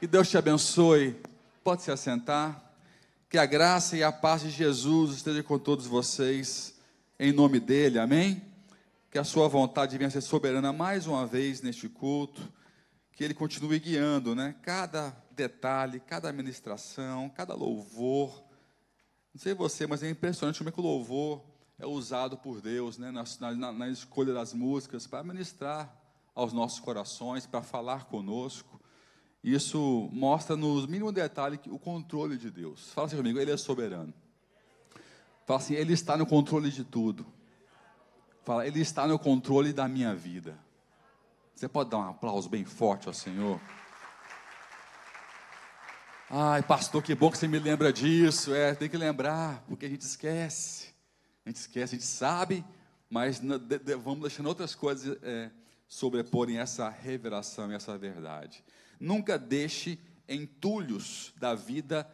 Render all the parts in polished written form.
Que Deus te abençoe. Pode se assentar. Que a graça e a paz de Jesus esteja com todos vocês, em nome dele, amém? Que a sua vontade venha ser soberana mais uma vez neste culto, que ele continue guiando, né? Cada detalhe, cada ministração, cada louvor. Não sei você, mas é impressionante como é que o louvor é usado por Deus, né? Na escolha das músicas, para ministrar aos nossos corações, para falar conosco. Isso mostra nos mínimos detalhes o controle de Deus. Fala assim comigo, ele é soberano. Fala assim, ele está no controle de tudo. Fala, ele está no controle da minha vida. Você pode dar um aplauso bem forte ao Senhor? Ai, pastor, que bom que você me lembra disso. Tem que lembrar, porque a gente esquece. A gente sabe, mas vamos deixando outras coisas sobreporem essa revelação e essa verdade. Nunca deixe entulhos da vida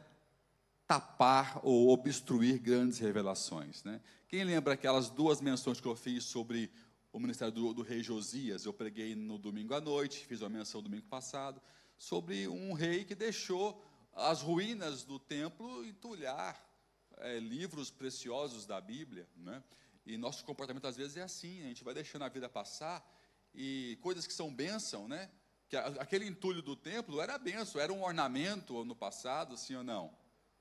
tapar ou obstruir grandes revelações, né? Quem lembra aquelas duas menções que eu fiz sobre o ministério do rei Josias? Eu preguei no domingo à noite, fiz uma menção domingo passado, sobre um rei que deixou as ruínas do templo entulhar livros preciosos da Bíblia, né? E nosso comportamento às vezes é assim, a gente vai deixando a vida passar e coisas que são bênção, né? Que aquele entulho do templo era bênção, era um ornamento no passado, sim ou não?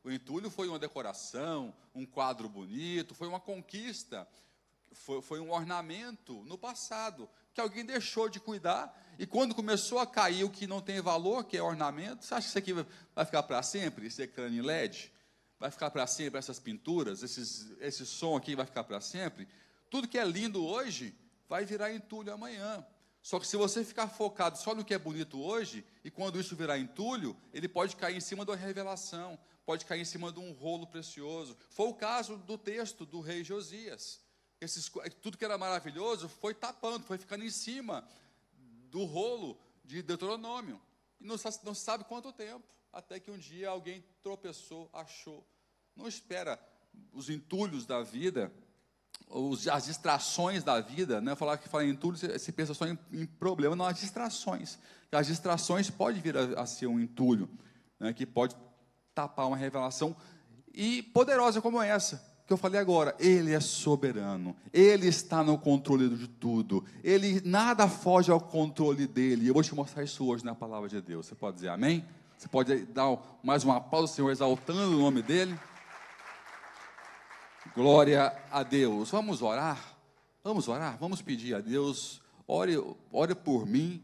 O entulho foi uma decoração, um quadro bonito, foi uma conquista, foi um ornamento no passado, que alguém deixou de cuidar, e quando começou a cair o que não tem valor, que é ornamento, você acha que isso aqui vai ficar para sempre, esse ecrã em LED? Vai ficar para sempre essas pinturas, esse som aqui vai ficar para sempre? Tudo que é lindo hoje vai virar entulho amanhã. Só que se você ficar focado só no que é bonito hoje, e quando isso virar entulho, ele pode cair em cima de uma revelação, pode cair em cima de um rolo precioso. Foi o caso do texto do rei Josias. Tudo que era maravilhoso foi tapando, foi ficando em cima do rolo de Deuteronômio. E não se sabe quanto tempo, até que um dia alguém tropeçou, achou. Não espera os entulhos da vida, as distrações da vida, né? Falar em entulho, você pensa só em problema, não, as distrações. As distrações podem vir a ser um entulho, né? Que pode tapar uma revelação e poderosa como essa, que eu falei agora. Ele é soberano, ele está no controle de tudo, nada foge ao controle dele, e eu vou te mostrar isso hoje na palavra de Deus. Você pode dizer amém? Você pode dar mais uma aplauso ao Senhor, exaltando o nome dele? Glória a Deus. Vamos orar? Vamos pedir a Deus. Ore por mim,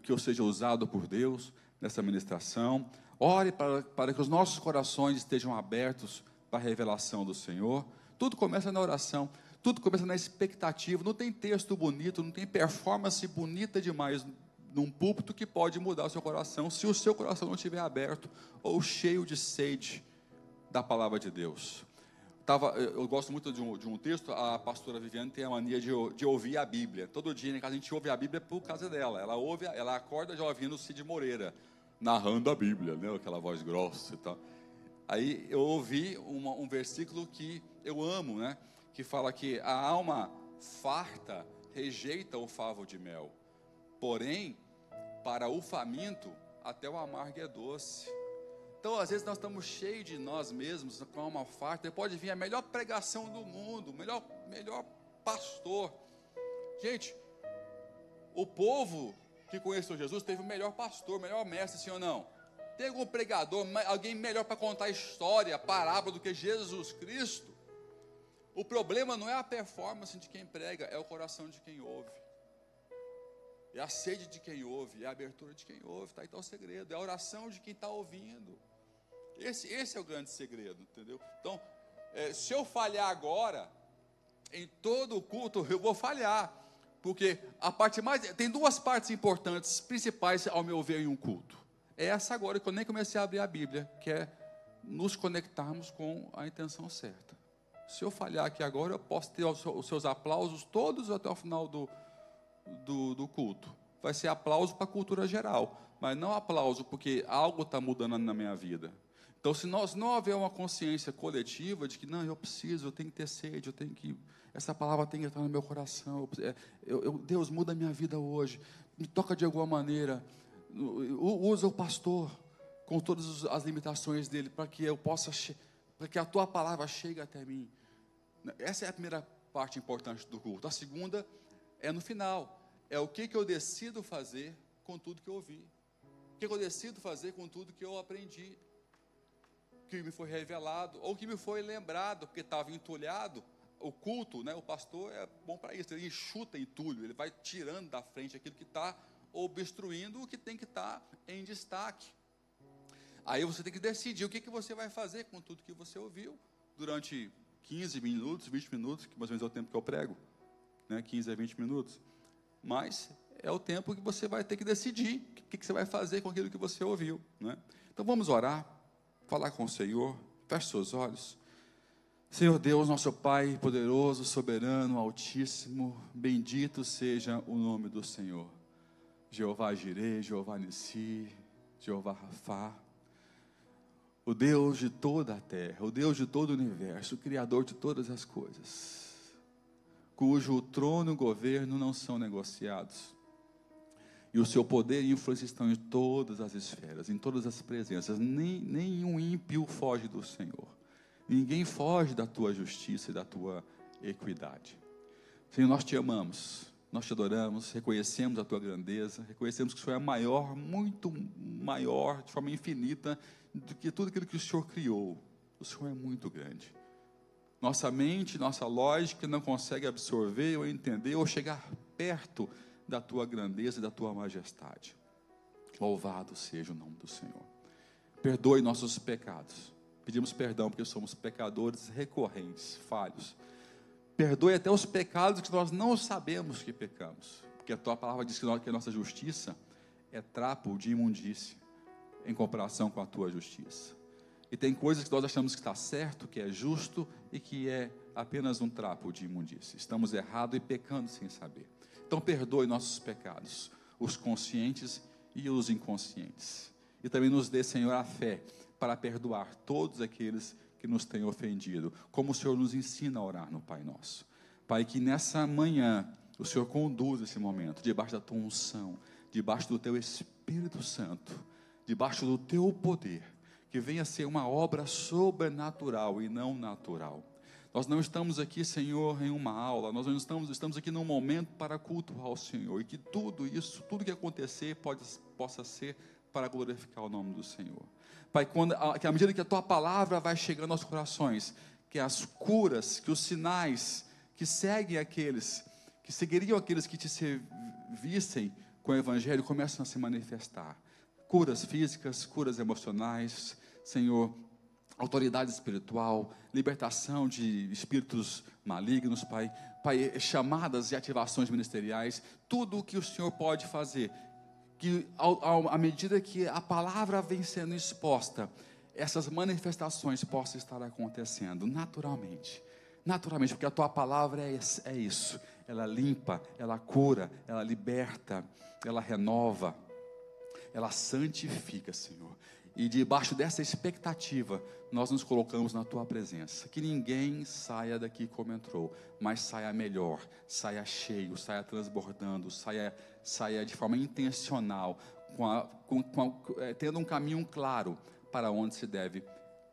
que eu seja usado por Deus nessa ministração. Ore para que os nossos corações estejam abertos para a revelação do Senhor. Tudo começa na oração, tudo começa na expectativa. Não tem texto bonito, não tem performance bonita demais num púlpito que pode mudar o seu coração, se o seu coração não estiver aberto ou cheio de sede da palavra de Deus. Eu gosto muito de um texto. A pastora Viviane tem a mania de ouvir a Bíblia. Todo dia em casa a gente ouve a Bíblia por causa dela. Ela acorda já ouvindo o Cid Moreira narrando a Bíblia, né? Aquela voz grossa e tal. Aí eu ouvi um versículo que eu amo, né? Que fala que a alma farta rejeita o favo de mel, porém, para o faminto, até o amargo é doce. Então, às vezes, nós estamos cheios de nós mesmos, com a alma farta, e pode vir a melhor pregação do mundo, o melhor pastor. Gente, o povo que conheceu Jesus teve o melhor pastor, o melhor mestre, sim ou não? Tem algum pregador, alguém melhor para contar a história, a parábola do que Jesus Cristo? O problema não é a performance de quem prega, é o coração de quem ouve. É a sede de quem ouve, é a abertura de quem ouve. Tá aí está o segredo, é a oração de quem está ouvindo. Esse é o grande segredo, entendeu? Então, se eu falhar agora, em todo o culto, eu vou falhar. Porque tem duas partes importantes, principais, ao meu ver, em um culto. É essa agora que eu nem comecei a abrir a Bíblia, que é nos conectarmos com a intenção certa. Se eu falhar aqui agora, eu posso ter os seus aplausos todos até o final do culto. Vai ser aplauso para a cultura geral, mas não aplauso porque algo está mudando na minha vida. Então, se nós não houver uma consciência coletiva de que, não, eu tenho que ter sede, essa palavra tem que entrar no meu coração, Deus, muda a minha vida hoje, me toca de alguma maneira, Usa o pastor com todas as limitações dele, para que para que a tua palavra chegue até mim. Essa é a primeira parte importante do culto. A segunda é no final. É o que eu decido fazer com tudo que eu ouvi. O que eu decido fazer com tudo que eu aprendi, que me foi revelado, ou que me foi lembrado, porque estava entulhado. O culto, né, o pastor é bom para isso, ele enxuta entulho, ele vai tirando da frente aquilo que está obstruindo o que tem que estar em destaque. Aí você tem que decidir o que você vai fazer com tudo que você ouviu, durante 15 minutos, 20 minutos, que mais ou menos é o tempo que eu prego, né, 15 a 20 minutos, mas é o tempo que você vai ter que decidir o que você vai fazer com aquilo que você ouviu, né? Então vamos orar, falar com o Senhor, feche seus olhos. Senhor Deus, nosso Pai poderoso, soberano, altíssimo, bendito seja o nome do Senhor. Jeová Jireh, Jeová Nissi, Jeová Rafá, o Deus de toda a terra, o Deus de todo o universo, o Criador de todas as coisas, cujo trono e governo não são negociados, e o seu poder e influência estão em todas as esferas, em todas as presenças. Nenhum ímpio foge do Senhor, ninguém foge da tua justiça e da tua equidade. Senhor, nós te amamos, nós te adoramos, reconhecemos a tua grandeza, reconhecemos que o Senhor é maior, muito maior, de forma infinita, do que tudo aquilo que o Senhor criou. O Senhor é muito grande. Nossa mente, nossa lógica não consegue absorver ou entender ou chegar perto da tua grandeza e da tua majestade. Louvado seja o nome do Senhor. Perdoe nossos pecados. Pedimos perdão porque somos pecadores recorrentes, falhos. Perdoe até os pecados que nós não sabemos que pecamos, porque a tua palavra diz que a nossa justiça é trapo de imundícia em comparação com a tua justiça. E tem coisas que nós achamos que está certo, que é justo e que é apenas um trapo de imundícia. Estamos errados e pecando sem saber. Então perdoe nossos pecados, os conscientes e os inconscientes. E também nos dê, Senhor, a fé para perdoar todos aqueles que nos têm ofendido, como o Senhor nos ensina a orar no Pai Nosso. Pai, que nessa manhã o Senhor conduza esse momento, debaixo da tua unção, debaixo do teu Espírito Santo, debaixo do teu poder, que venha ser uma obra sobrenatural e não natural. Nós não estamos aqui, Senhor, em uma aula, nós não estamos aqui num momento para cultuar o Senhor, e que tudo isso, tudo que acontecer, possa ser para glorificar o nome do Senhor. Pai, que à medida que a tua palavra vai chegando aos corações, que as curas, que os sinais que seguem aqueles, que seguiriam aqueles que te servissem com o Evangelho, começam a se manifestar. Curas físicas, curas emocionais, Senhor, autoridade espiritual, libertação de espíritos malignos, Pai, chamadas e ativações ministeriais, tudo o que o Senhor pode fazer, que à medida que a palavra vem sendo exposta, essas manifestações possam estar acontecendo naturalmente, porque a tua palavra é isso, ela limpa, ela cura, ela liberta, ela renova, ela santifica, Senhor. E debaixo dessa expectativa, nós nos colocamos na tua presença. Que ninguém saia daqui como entrou, mas saia melhor, saia cheio, saia transbordando, saia de forma intencional, tendo um caminho claro para onde se deve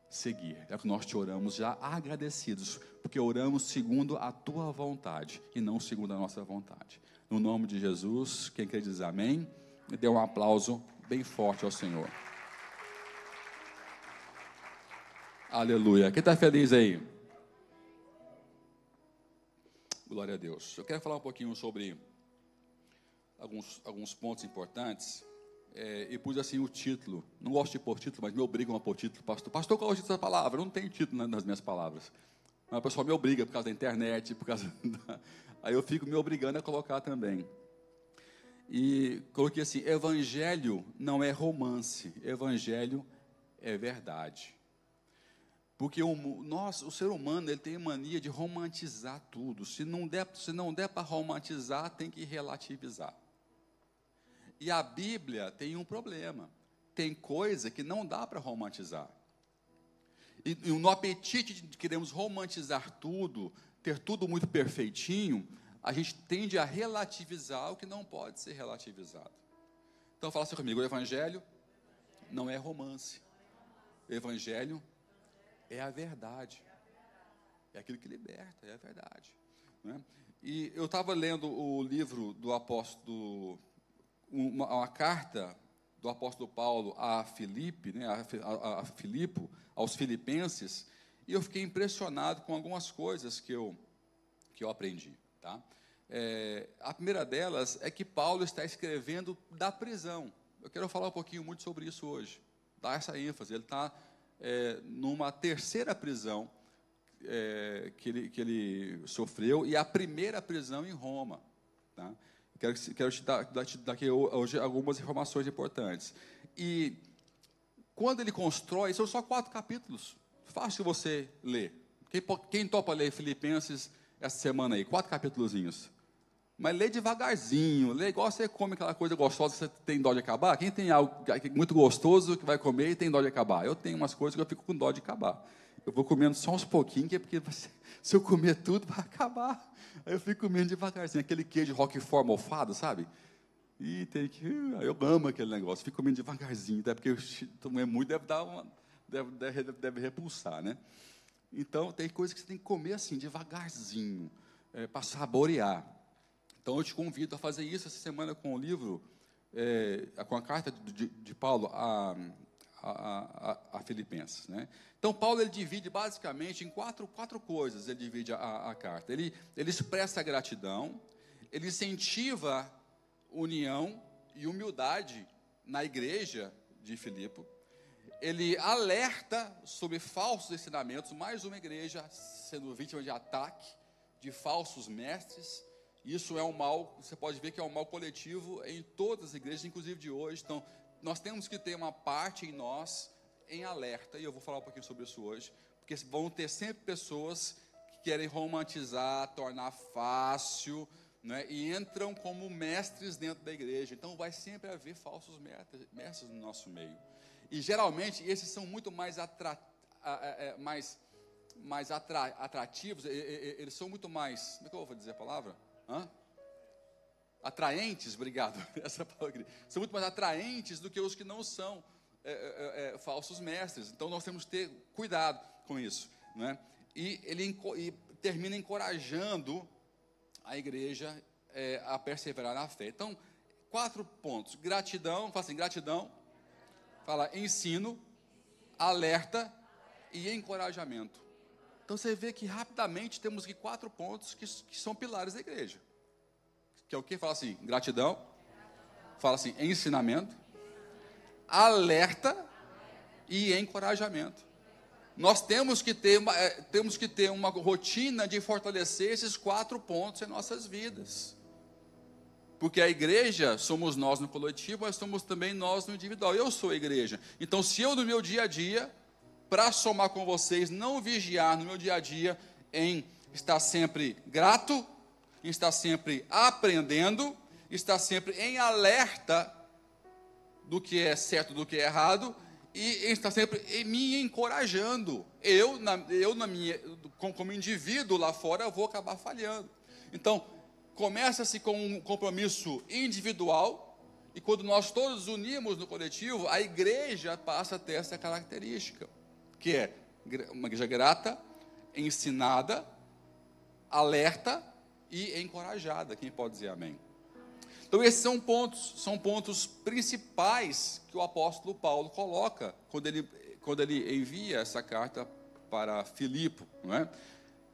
seguir. É o que nós te oramos já agradecidos, porque oramos segundo a tua vontade e não segundo a nossa vontade. No nome de Jesus, quem quer dizer amém, dê um aplauso bem forte ao Senhor. Aleluia. Quem está feliz aí? Glória a Deus. Eu quero falar um pouquinho sobre alguns pontos importantes. E pus assim o título. Não gosto de pôr título, mas me obrigam a pôr título. Pastor, qual é o título da palavra? Não tem título nas minhas palavras. Mas o pessoal me obriga por causa da internet, por causa aí eu fico me obrigando a colocar também. E coloquei assim: Evangelho não é romance, Evangelho é verdade. Porque o ser humano, ele tem mania de romantizar tudo. Se não der para romantizar, tem que relativizar. E a Bíblia tem um problema. Tem coisa que não dá para romantizar. E no apetite de queremos romantizar tudo, ter tudo muito perfeitinho, a gente tende a relativizar o que não pode ser relativizado. Então fala assim comigo, o evangelho não é romance. O evangelho é a verdade. É aquilo que liberta, é a verdade. Né? E eu estava lendo o livro do apóstolo, uma carta do apóstolo Paulo a Filipe, né, a Filipo, aos filipenses, e eu fiquei impressionado com algumas coisas que eu aprendi. Tá? A primeira delas é que Paulo está escrevendo da prisão. Eu quero falar um pouquinho muito sobre isso hoje, dar essa ênfase. Ele está numa terceira prisão que ele sofreu, e a primeira prisão em Roma. Tá? Quero te dar aqui hoje algumas informações importantes. E quando ele constrói, são só 4 capítulos, fácil você ler. Quem topa ler Filipenses essa semana aí? 4 capítulozinhos. Mas lê devagarzinho, lê igual você come aquela coisa gostosa que você tem dó de acabar. Quem tem algo muito gostoso que vai comer e tem dó de acabar? Eu tenho umas coisas que eu fico com dó de acabar. Eu vou comendo só uns pouquinhos, porque se eu comer tudo, vai acabar. Aí eu fico comendo devagarzinho, aquele queijo Roquefort mofado, sabe? E tem que... Eu amo aquele negócio, fico comendo devagarzinho, até porque comer muito deve repulsar, né? Então, tem coisas que você tem que comer assim, devagarzinho, para saborear. Então, eu te convido a fazer isso essa semana com o livro, com a carta de Paulo a Filipenses. Né? Então, Paulo ele divide basicamente em quatro coisas, ele divide a carta. Ele expressa gratidão, ele incentiva união e humildade na igreja de Filipe, ele alerta sobre falsos ensinamentos, mais uma igreja sendo vítima de ataque de falsos mestres. Isso é um mal, você pode ver que é um mal coletivo em todas as igrejas, inclusive de hoje. Então, nós temos que ter uma parte em nós em alerta, e eu vou falar um pouquinho sobre isso hoje, porque vão ter sempre pessoas que querem romantizar, tornar fácil, né, e entram como mestres dentro da igreja. Então, vai sempre haver falsos mestres no nosso meio. E, geralmente, esses são muito mais atrativos, eles são muito mais, como é que eu vou dizer a palavra? Atraentes, obrigado, essa palavra. São muito mais atraentes do que os que não são falsos mestres. Então nós temos que ter cuidado com isso, né? E ele termina encorajando a igreja a perseverar na fé. Então, 4 pontos: gratidão, fala assim, gratidão, fala ensino, alerta e encorajamento. Então você vê que rapidamente temos aqui 4 pontos que são pilares da igreja. Que é o que? Fala assim, gratidão. Fala assim, ensinamento, alerta e encorajamento. Nós temos que ter uma rotina de fortalecer esses 4 pontos em nossas vidas. Porque a igreja somos nós no coletivo, mas somos também nós no individual. Eu sou a igreja. Então, se eu no meu dia a dia, para somar com vocês, não vigiar no meu dia a dia em estar sempre grato, em estar sempre aprendendo, estar sempre em alerta do que é certo, do que é errado, e estar sempre me encorajando. Como indivíduo lá fora, eu vou acabar falhando. Então, começa-se com um compromisso individual, e quando nós todos unimos no coletivo, a igreja passa a ter essa característica, que é uma igreja grata, ensinada, alerta e encorajada. Quem pode dizer amém? Então esses são pontos principais que o apóstolo Paulo coloca quando ele envia essa carta para Filipe, não é?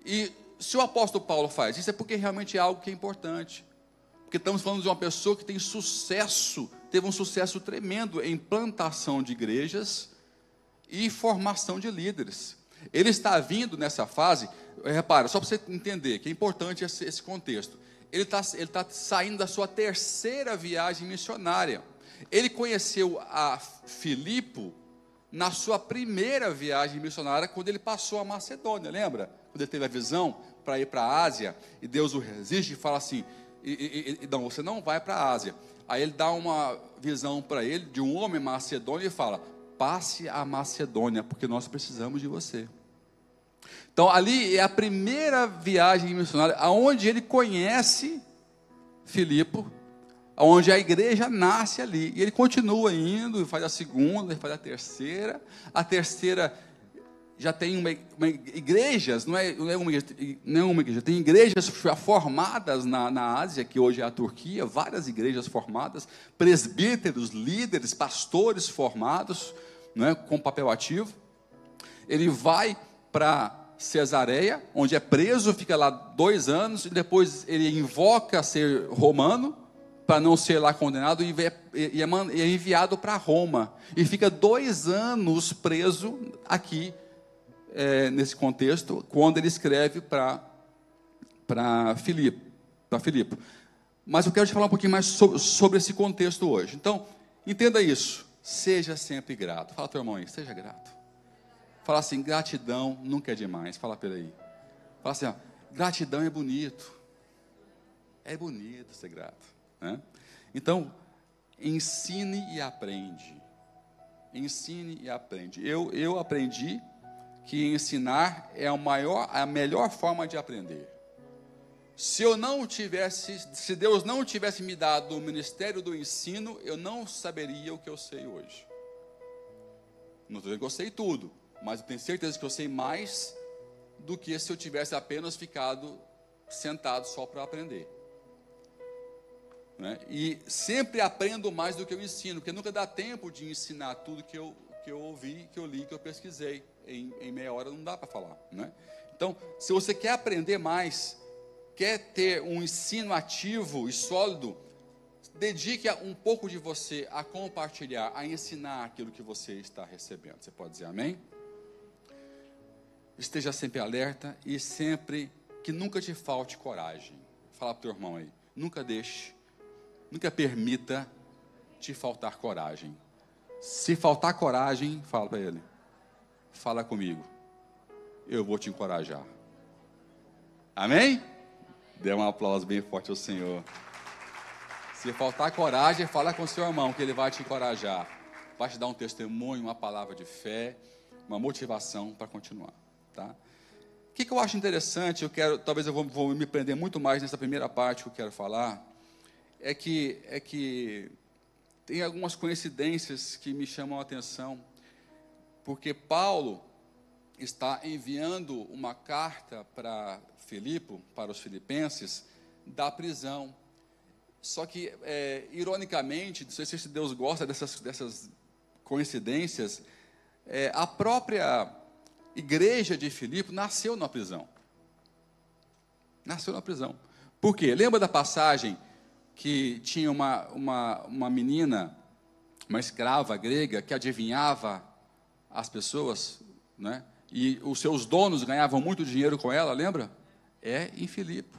E se o apóstolo Paulo faz isso, é porque realmente é algo que é importante, porque estamos falando de uma pessoa que tem sucesso, teve um sucesso tremendo em plantação de igrejas e formação de líderes. Ele está vindo nessa fase, repara, só para você entender, que é importante esse contexto. Ele está saindo da sua terceira viagem missionária. Ele conheceu a Filipe na sua primeira viagem missionária, quando ele passou a Macedônia, lembra? Quando ele teve a visão para ir para a Ásia, e Deus o resiste e fala assim, não, você não vai para a Ásia. Aí ele dá uma visão para ele, de um homem macedônio, e fala, passe a Macedônia, porque nós precisamos de você. Então, ali é a primeira viagem missionária, onde ele conhece Filipe, onde a igreja nasce ali. E ele continua indo, faz a segunda, faz a terceira. A terceira já tem igrejas, não é uma igreja, tem igrejas já formadas na Ásia, que hoje é a Turquia, várias igrejas formadas, presbíteros, líderes, pastores formados, não é, com papel ativo. Ele vai para Cesareia, onde é preso, fica lá 2 anos, e depois ele invoca ser romano, para não ser lá condenado, e é enviado para Roma, e fica 2 anos preso aqui, nesse contexto, quando ele escreve para Filipe. Mas eu quero te falar um pouquinho mais sobre esse contexto hoje. Então, entenda isso, seja sempre grato. Fala para o teu irmão aí, seja grato. Fala assim, gratidão nunca é demais. Fala para ele aí. Fala assim, ó, gratidão é bonito. É bonito ser grato, né? Então, ensine e aprende. Ensine e aprende. Eu aprendi que ensinar é a melhor forma de aprender. Se Deus não tivesse me dado o ministério do ensino, eu não saberia o que eu sei hoje. Não estou dizendo que eu sei tudo, mas eu tenho certeza que eu sei mais do que se eu tivesse apenas ficado sentado só para aprender, né? E sempre aprendo mais do que eu ensino, porque nunca dá tempo de ensinar tudo que eu ouvi, que eu li, que eu pesquisei. Em meia hora não dá para falar, né? Então, se você quer aprender mais, quer ter um ensino ativo e sólido, dedique um pouco de você a compartilhar, a ensinar aquilo que você está recebendo. Você pode dizer amém? Esteja sempre alerta e sempre que nunca te falte coragem. Fala para o teu irmão aí, nunca permita te faltar coragem. Se faltar coragem, fala para ele, fala comigo, eu vou te encorajar. Amém? Dê um aplauso bem forte ao Senhor. Se faltar coragem, fala com o seu irmão, que ele vai te encorajar. Vai te dar um testemunho, uma palavra de fé, uma motivação para continuar, tá? O que eu acho interessante, talvez eu vou me prender muito mais nessa primeira parte que eu quero falar, é que tem algumas coincidências que me chamam a atenção, porque Paulo está enviando uma carta para Filipe, para os filipenses, da prisão. Só que, ironicamente, não sei se Deus gosta dessas coincidências, a própria igreja de Filipe nasceu na prisão. Nasceu na prisão. Por quê? Lembra da passagem que tinha uma menina, uma escrava grega, que adivinhava as pessoas, né? E os seus donos ganhavam muito dinheiro com ela, lembra? Em Filipe.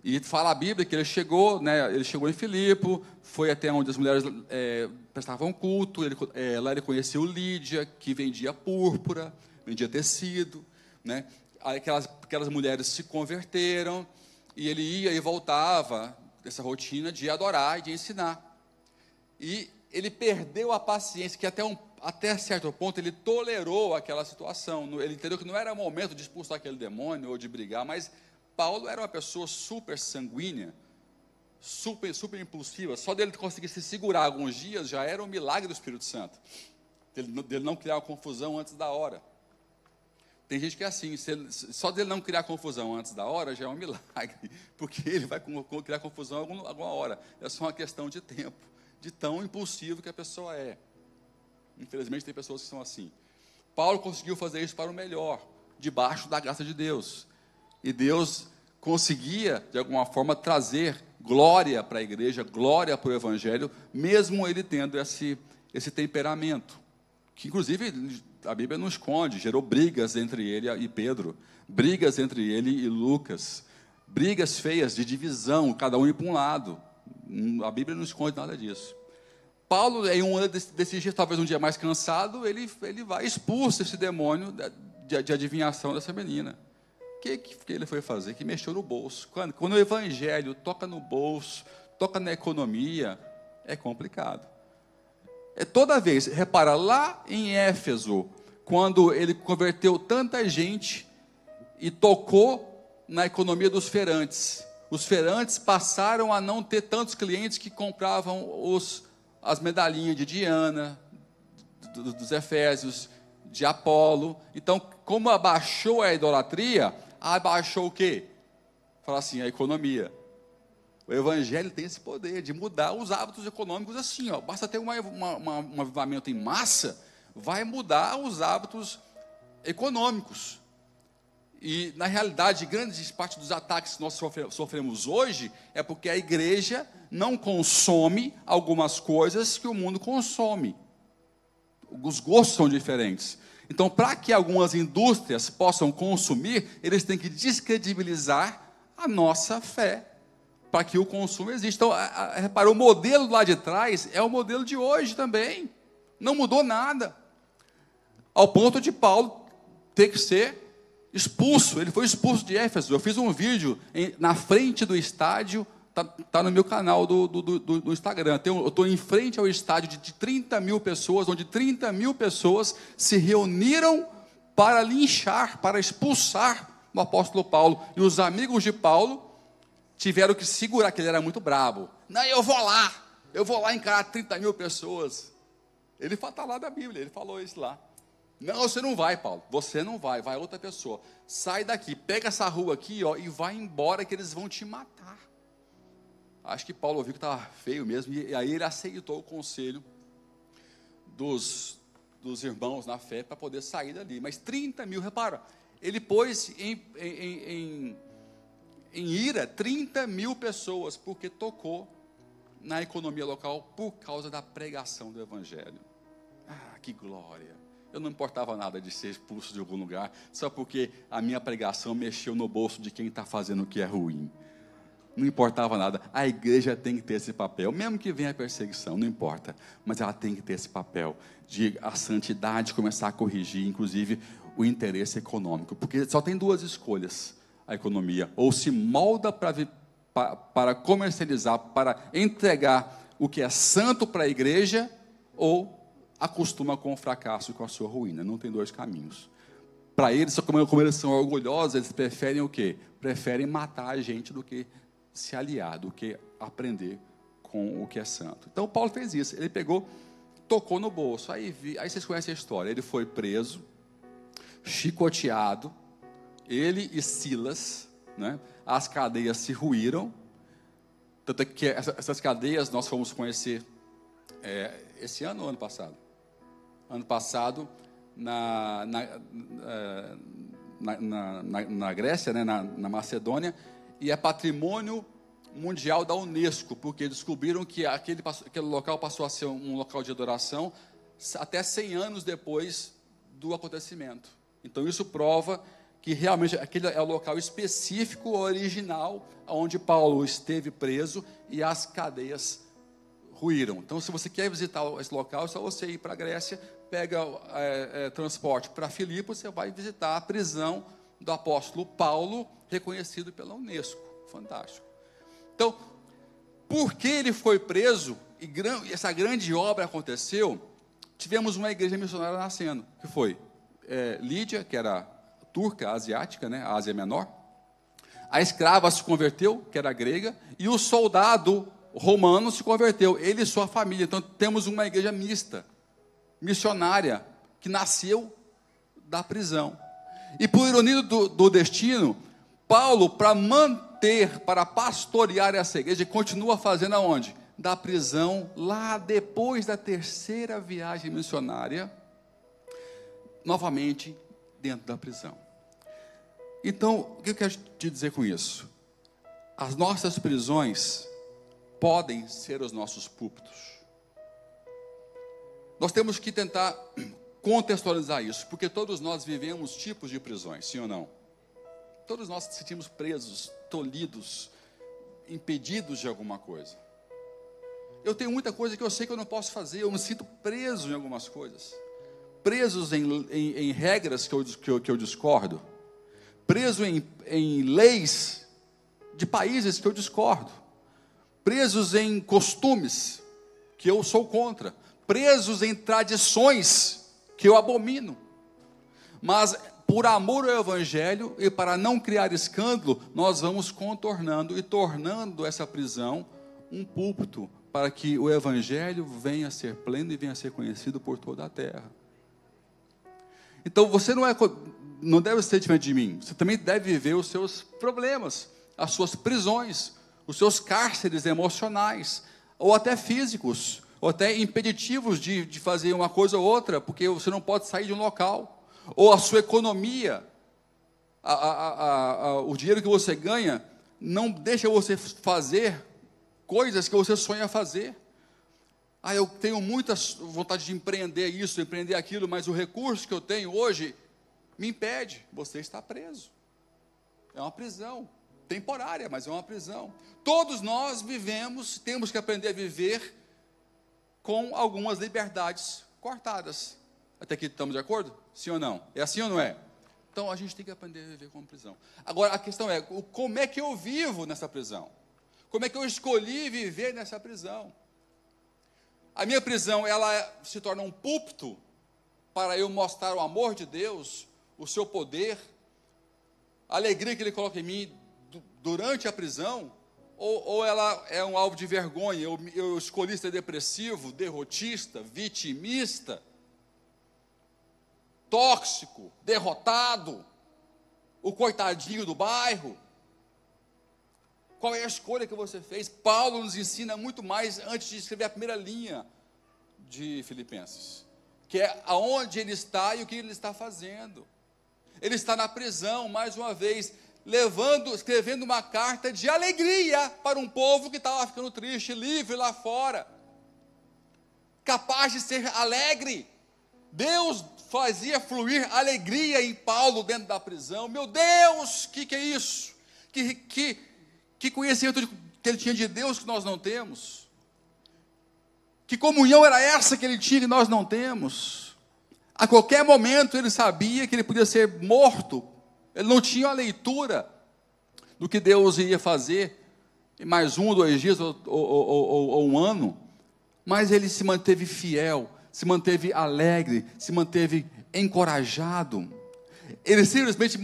E fala a Bíblia que ele chegou em Filipe, foi até onde as mulheres prestavam culto, lá ele conheceu Lídia, que vendia púrpura, vendia tecido, né? Aquelas mulheres se converteram, e ele ia e voltava dessa rotina de adorar e de ensinar. E ele perdeu a paciência, que até certo ponto ele tolerou aquela situação, ele entendeu que não era momento de expulsar aquele demônio ou de brigar, mas Paulo era uma pessoa super sanguínea, super impulsiva, só dele conseguir se segurar alguns dias já era um milagre do Espírito Santo, dele não criar uma confusão antes da hora. Tem gente que é assim, só dele não criar confusão antes da hora já é um milagre, porque ele vai criar confusão alguma hora, é só uma questão de tempo, de tão impulsivo que a pessoa é. Infelizmente tem pessoas que são assim. Paulo conseguiu fazer isso para o melhor, debaixo da graça de Deus. E Deus conseguia, de alguma forma, trazer glória para a igreja, glória para o evangelho, mesmo ele tendo esse temperamento, que inclusive a Bíblia não esconde, gerou brigas entre ele e Pedro, brigas entre ele e Lucas, brigas feias de divisão, cada um ir para um lado. A Bíblia não esconde nada disso. Paulo, em um desses dias, talvez um dia mais cansado, ele vai expulsa esse demônio de adivinhação dessa menina. O que ele foi fazer? Que mexeu no bolso. Quando o evangelho toca no bolso, toca na economia, é complicado. Toda vez, repara, lá em Éfeso, quando ele converteu tanta gente e tocou na economia dos feirantes, Os feirantes passaram a não ter tantos clientes que compravam as medalhinhas de Diana, dos Efésios, de Apolo. Então, como abaixou a idolatria, abaixou o quê? Fala assim, a economia. O evangelho tem esse poder de mudar os hábitos econômicos assim, ó. Basta ter um avivamento em massa, vai mudar os hábitos econômicos. E, na realidade, grande parte dos ataques que nós sofremos hoje é porque a igreja não consome algumas coisas que o mundo consome. Os gostos são diferentes. Então, para que algumas indústrias possam consumir, eles têm que descredibilizar a nossa fé, para que o consumo exista. Então, repara, o modelo lá de trás é o modelo de hoje também. Não mudou nada. Ao ponto de Paulo ter que ser expulso. Ele foi expulso de Éfeso. Eu fiz um vídeo na frente do estádio, está no meu canal do Instagram. Eu estou em frente ao estádio de 30 mil pessoas, onde 30 mil pessoas se reuniram para linchar, para expulsar o apóstolo Paulo. E os amigos de Paulo tiveram que segurar, que ele era muito bravo. Não, eu vou lá encarar 30 mil pessoas. Ele está lá da Bíblia, ele falou isso lá. Não, você não vai, Paulo, você não vai outra pessoa. Sai daqui, pega essa rua aqui, ó, e vai embora que eles vão te matar. Acho que Paulo ouviu que estava feio mesmo, e aí ele aceitou o conselho dos irmãos na fé para poder sair dali. Mas 30 mil, repara, ele pôs em ira 30 mil pessoas, porque tocou na economia local por causa da pregação do evangelho. Ah, que glória! Eu não importava nada de ser expulso de algum lugar, só porque a minha pregação mexeu no bolso de quem está fazendo o que é ruim. Não importava nada. A igreja tem que ter esse papel, mesmo que venha a perseguição, não importa, mas ela tem que ter esse papel de a santidade começar a corrigir, inclusive, o interesse econômico, porque só tem duas escolhas, a economia: ou se molda para comercializar, para entregar o que é santo para a igreja, ou acostuma com o fracasso e com a sua ruína. Não tem dois caminhos. Para eles, como eles são orgulhosos, eles preferem o quê? Preferem matar a gente do que se aliar, do que aprender com o que é santo. Então, Paulo fez isso. Ele pegou, tocou no bolso. Aí vocês conhecem a história. Ele foi preso, chicoteado, ele e Silas, né? As cadeias se ruíram. Tanto é que essas cadeias nós fomos conhecer esse ano ou ano passado? Ano passado, na Grécia, né, na Macedônia, e é patrimônio mundial da Unesco, porque descobriram que aquele local passou a ser um local de adoração até 100 anos depois do acontecimento. Então isso prova que realmente aquele é o local específico, original, onde Paulo esteve preso e as cadeias ruíram. Então, se você quer visitar esse local, é só você ir para a Grécia, pega transporte para Filipe, você vai visitar a prisão do apóstolo Paulo, reconhecido pela Unesco. Fantástico. Então, por que ele foi preso e essa grande obra aconteceu? Tivemos uma igreja missionária nascendo, que foi Lídia, que era turca, asiática, né, a Ásia Menor. A escrava se converteu, que era grega, e o soldado romano se converteu, ele e sua família. Então temos uma igreja mista, missionária, que nasceu da prisão. E por ironia do destino, Paulo, para pastorear essa igreja, continua fazendo aonde? Da prisão, lá depois da terceira viagem missionária, novamente dentro da prisão. Então, o que eu quero te dizer com isso? As nossas prisões podem ser os nossos púlpitos. Nós temos que tentar contextualizar isso, porque todos nós vivemos tipos de prisões, sim ou não? Todos nós nos sentimos presos, tolhidos, impedidos de alguma coisa. Eu tenho muita coisa que eu sei que eu não posso fazer, eu me sinto preso em algumas coisas. Presos em regras que eu discordo. Preso em leis de países que eu discordo. Presos em costumes que eu sou contra, presos em tradições que eu abomino. Mas por amor ao Evangelho e para não criar escândalo, nós vamos contornando e tornando essa prisão um púlpito para que o Evangelho venha a ser pleno e venha a ser conhecido por toda a terra. Então você não deve ser diferente de mim, você também deve viver os seus problemas, as suas prisões, os seus cárceres emocionais, ou até físicos, ou até impeditivos de fazer uma coisa ou outra, porque você não pode sair de um local, ou a sua economia, o dinheiro que você ganha, não deixa você fazer coisas que você sonha fazer. Eu tenho muita vontade de empreender isso, empreender aquilo, mas o recurso que eu tenho hoje me impede. Você está preso. É uma prisão, temporária, mas é uma prisão. Todos nós vivemos, temos que aprender a viver com algumas liberdades cortadas. Até aqui estamos de acordo? Sim ou não? É assim ou não é? Então a gente tem que aprender a viver com prisão. Agora a questão é, como é que eu vivo nessa prisão? Como é que eu escolhi viver nessa prisão? A minha prisão, ela se torna um púlpito para eu mostrar o amor de Deus, o seu poder, a alegria que Ele coloca em mim durante a prisão, ou ela é um alvo de vergonha, eu escolhi ser depressivo, derrotista, vitimista, tóxico, derrotado, o coitadinho do bairro. Qual é a escolha que você fez? Paulo nos ensina muito mais antes de escrever a primeira linha de Filipenses, que é aonde ele está e o que ele está fazendo. Ele está na prisão, mais uma vez, escrevendo uma carta de alegria para um povo que estava ficando triste, livre lá fora, capaz de ser alegre. Deus fazia fluir alegria em Paulo dentro da prisão. Meu Deus, que é isso? Que conhecimento que ele tinha de Deus que nós não temos? Que comunhão era essa que ele tinha que nós não temos? A qualquer momento ele sabia que ele podia ser morto. Ele não tinha a leitura do que Deus iria fazer em mais 1, 2 dias ou um ano. Mas ele se manteve fiel, se manteve alegre, se manteve encorajado. Ele simplesmente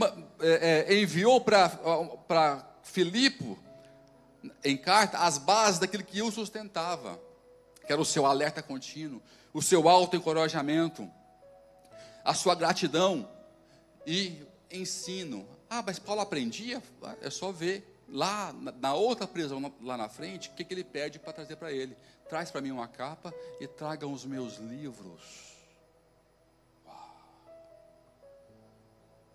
enviou para Filipe, em carta, as bases daquilo que o sustentava, que era o seu alerta contínuo, o seu autoencorajamento, a sua gratidão e ensino. Mas Paulo aprendia? É só ver lá na outra prisão, lá na frente, o que ele pede para trazer para ele. Traz para mim uma capa e tragam os meus livros.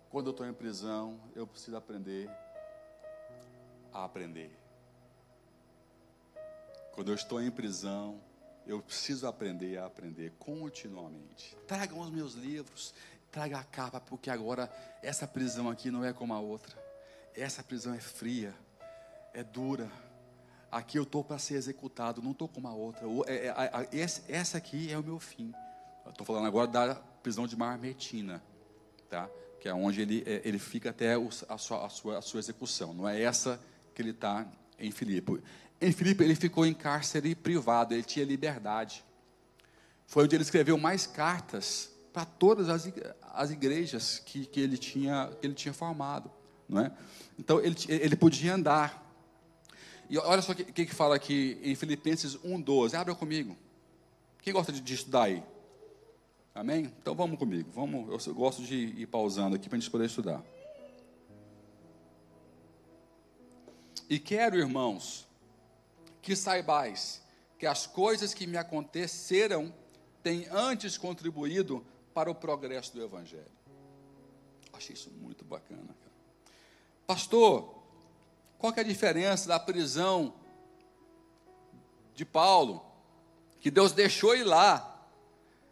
Quando eu estou em prisão, eu preciso aprender a aprender. Quando eu estou em prisão, eu preciso aprender a aprender continuamente. Tragam os meus livros, traga a capa, porque agora essa prisão aqui não é como a outra. Essa prisão é fria, é dura. Aqui eu estou para ser executado, não estou como a outra. Essa aqui é o meu fim. Estou falando agora da prisão de Marmetina, tá? Que é onde ele fica até a sua execução. Não é essa que ele está em Filipe. Em Filipe ele ficou em cárcere privado, ele tinha liberdade. Foi onde ele escreveu mais cartas para todas as igrejas que ele tinha formado, não é? Então ele podia andar. E olha só o que fala aqui em Filipenses 1:12. Abra comigo. Quem gosta de estudar aí? Amém? Então vamos comigo. Eu gosto de ir pausando aqui para a gente poder estudar. E quero, irmãos, que saibais que as coisas que me aconteceram têm antes contribuído para o progresso do Evangelho. Achei isso muito bacana, cara. Pastor, qual que é a diferença da prisão de Paulo, que Deus deixou ele lá?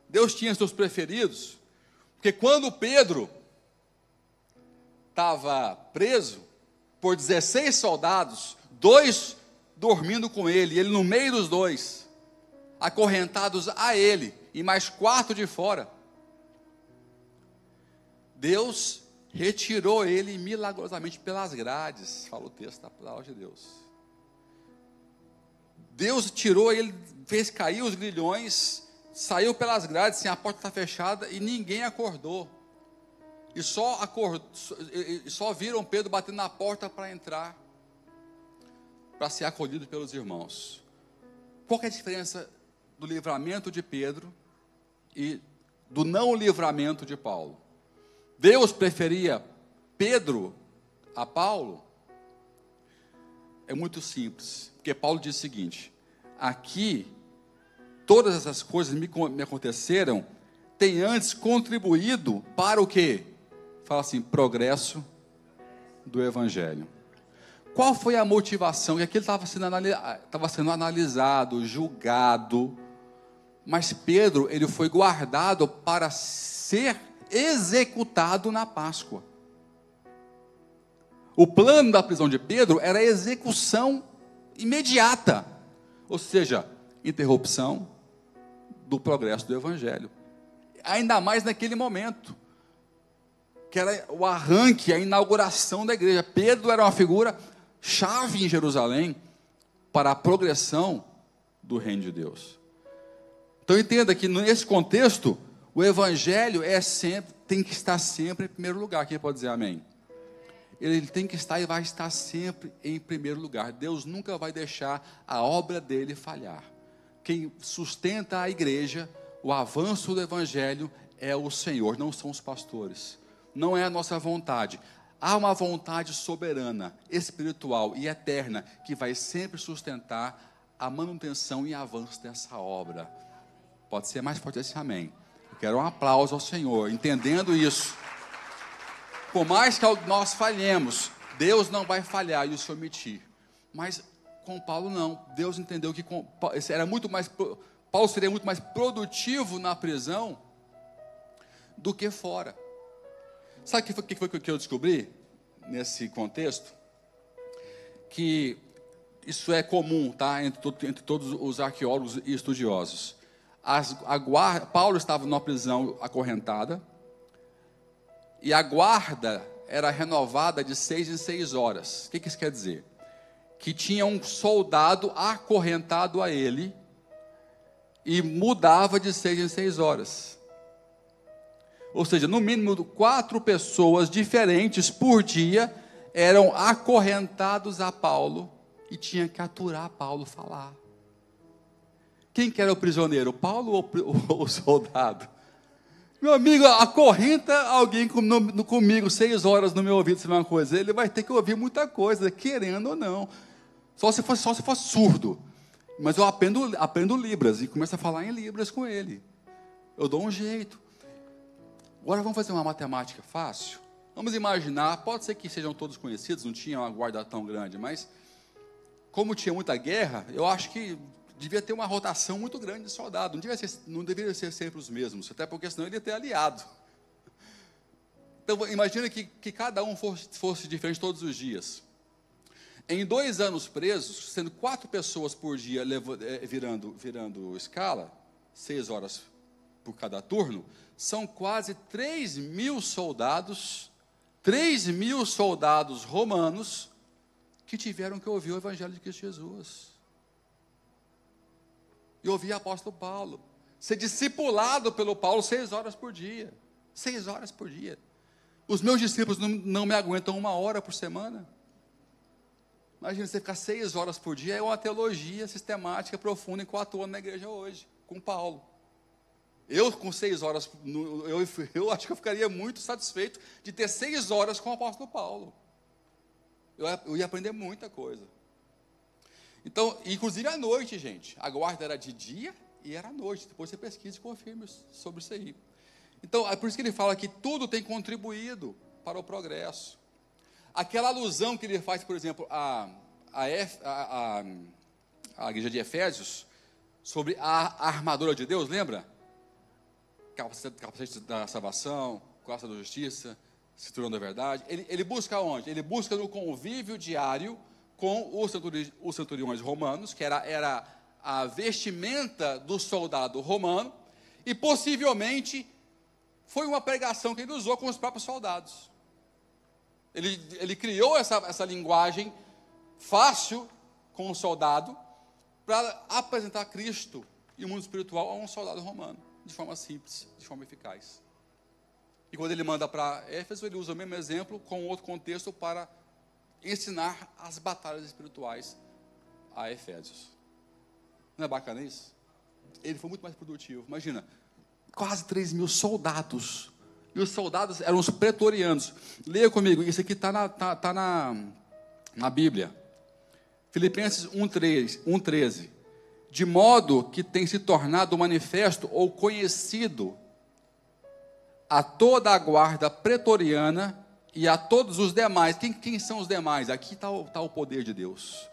Deus tinha seus preferidos, porque quando Pedro estava preso por 16 soldados, 2 dormindo com ele, e ele no meio dos 2, acorrentados a ele, e mais 4 de fora, Deus retirou ele milagrosamente pelas grades, fala o texto da palavra de Deus. Deus tirou ele, fez cair os grilhões, saiu pelas grades, sem a porta está fechada, e ninguém acordou. e só viram Pedro batendo na porta para entrar, para ser acolhido pelos irmãos. Qual que é a diferença do livramento de Pedro e do não livramento de Paulo? Deus preferia Pedro a Paulo? É muito simples, porque Paulo diz o seguinte: aqui, todas essas coisas me aconteceram, tem antes contribuído para o quê? Fala assim, progresso do Evangelho. Qual foi a motivação? Que aquilo estava sendo analisado, julgado, mas Pedro, ele foi guardado para ser executado na Páscoa. O plano da prisão de Pedro era a execução imediata, ou seja, interrupção do progresso do Evangelho. Ainda mais naquele momento, que era o arranque, a inauguração da igreja. Pedro era uma figura chave em Jerusalém para a progressão do reino de Deus. Então entenda que nesse contexto, o Evangelho tem que estar sempre em primeiro lugar. Quem pode dizer amém? Ele tem que estar e vai estar sempre em primeiro lugar. Deus nunca vai deixar a obra dele falhar. Quem sustenta a igreja, o avanço do Evangelho, é o Senhor, não são os pastores. Não é a nossa vontade. Há uma vontade soberana, espiritual e eterna, que vai sempre sustentar a manutenção e avanço dessa obra. Pode ser mais forte esse amém. Eu quero um aplauso ao Senhor, entendendo isso. Por mais que nós falhemos, Deus não vai falhar e se omitir. Mas com Paulo não. Deus entendeu que Paulo seria muito mais produtivo na prisão do que fora. Sabe o que foi que eu descobri nesse contexto? Que isso é comum, tá? Entre todos os arqueólogos e estudiosos. Paulo estava numa prisão acorrentada, e a guarda era renovada de 6 em 6 horas. O que isso quer dizer? Que tinha um soldado acorrentado a ele, e mudava de 6 em 6 horas. Ou seja, no mínimo 4 pessoas diferentes por dia eram acorrentados a Paulo e tinha que aturar Paulo falar. Quem que era o prisioneiro, Paulo ou o soldado? Meu amigo, acorrenta alguém comigo 6 horas no meu ouvido, se não é uma coisa, ele vai ter que ouvir muita coisa, querendo ou não. Só se for surdo. Mas eu aprendo Libras e começo a falar em Libras com ele. Eu dou um jeito. Agora vamos fazer uma matemática fácil. Vamos imaginar, pode ser que sejam todos conhecidos, não tinha uma guarda tão grande, mas como tinha muita guerra, eu acho que devia ter uma rotação muito grande de soldados. Não deveria ser sempre os mesmos, até porque senão ele ia ter aliado. Então imagina que cada um fosse diferente todos os dias. Em 2 anos presos, sendo 4 pessoas por dia virando escala, 6 horas por cada turno, são quase 3.000 soldados, 3.000 soldados romanos, que tiveram que ouvir o Evangelho de Cristo Jesus. E ouvir o apóstolo Paulo, ser discipulado pelo Paulo 6 horas por dia. 6 horas por dia. Os meus discípulos não me aguentam 1 hora por semana. Imagina você ficar 6 horas por dia, é uma teologia sistemática, profunda, em 4 anos na igreja hoje, com Paulo. Eu com 6 horas, eu acho que eu ficaria muito satisfeito de ter 6 horas com o apóstolo Paulo. Eu ia aprender muita coisa. Então, inclusive à noite, gente. A guarda era de dia e era à noite. Depois você pesquisa e confirma sobre isso aí. Então, é por isso que ele fala que tudo tem contribuído para o progresso. Aquela alusão que ele faz, por exemplo, à igreja de Efésios, sobre a armadura de Deus, lembra? Capacete da salvação, coraça da justiça, cinturão da verdade. Ele busca onde? Ele busca no convívio diário com os centuriões romanos, que era a vestimenta do soldado romano, e possivelmente foi uma pregação que ele usou com os próprios soldados. Ele criou essa linguagem fácil com o soldado para apresentar Cristo e o mundo espiritual a um soldado romano, de forma simples, de forma eficaz. E quando ele manda para Éfeso, ele usa o mesmo exemplo com outro contexto para ensinar as batalhas espirituais a Efésios. Não é bacana isso? Ele foi muito mais produtivo. Imagina, quase 3.000 soldados. E os soldados eram os pretorianos. Leia comigo, isso aqui está na Bíblia. Filipenses 1,13. De modo que tem se tornado manifesto ou conhecido a toda a guarda pretoriana e a todos os demais. Quem são os demais? Aqui está o poder de Deus.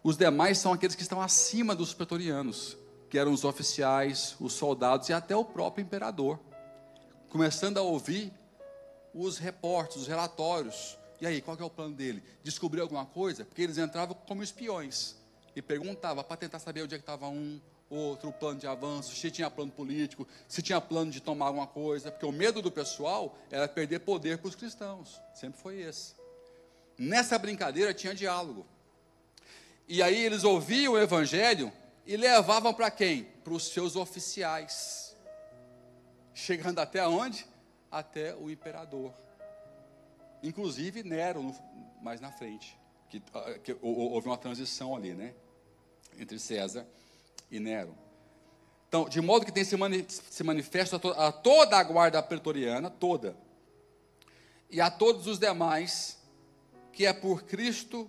Os demais são aqueles que estão acima dos pretorianos, que eram os oficiais, os soldados e até o próprio imperador. Começando a ouvir os reportes, os relatórios. E aí, qual que é o plano dele? Descobrir alguma coisa? Porque eles entravam como espiões e perguntavam para tentar saber onde é que estava um, outro, o plano de avanço, se tinha plano político, se tinha plano de tomar alguma coisa, porque o medo do pessoal era perder poder para os cristãos, sempre foi esse. Nessa brincadeira tinha diálogo, e aí eles ouviam o evangelho e levavam para quem? Para os seus oficiais, chegando até onde? Até o imperador, inclusive Nero, mais na frente, que houve uma transição ali, né, entre César e Nero. Então, de modo que tem se manifesta a toda a guarda pretoriana, toda, e a todos os demais, que é por Cristo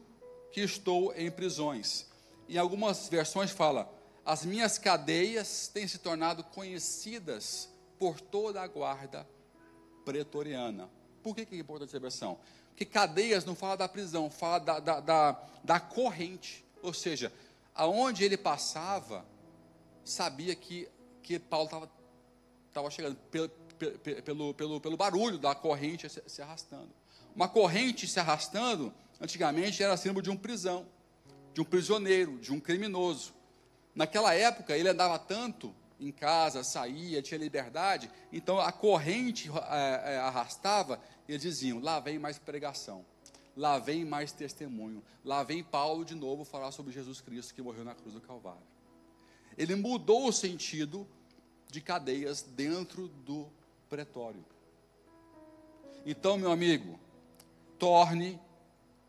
que estou em prisões. Em algumas versões fala, as minhas cadeias têm se tornado conhecidas por toda a guarda pretoriana. Por que é importante essa versão? Porque cadeias não fala da prisão, fala da corrente, ou seja, aonde ele passava, sabia que Paulo estava chegando, pelo barulho da corrente se arrastando. Uma corrente se arrastando, antigamente era símbolo de uma prisão, de um prisioneiro, de um criminoso. Naquela época, ele andava tanto em casa, saía, tinha liberdade, então a corrente arrastava, e eles diziam, lá vem mais pregação, lá vem mais testemunho, lá vem Paulo de novo falar sobre Jesus Cristo que morreu na cruz do Calvário. Ele mudou o sentido de cadeias dentro do pretório. Então, meu amigo, torne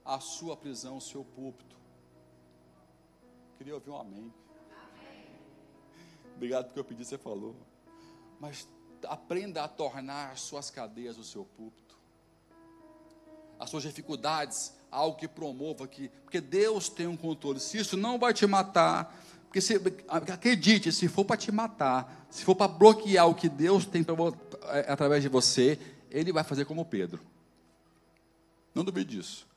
a sua prisão o seu púlpito. Queria ouvir um amém. Obrigado porque eu pedi, você falou. Mas aprenda a tornar as suas cadeias o seu púlpito. As suas dificuldades, algo que promova porque Deus tem um controle. Se isso não vai te matar, acredite, se for para te matar, se for para bloquear o que Deus tem através de você, Ele vai fazer como Pedro. Não duvide disso.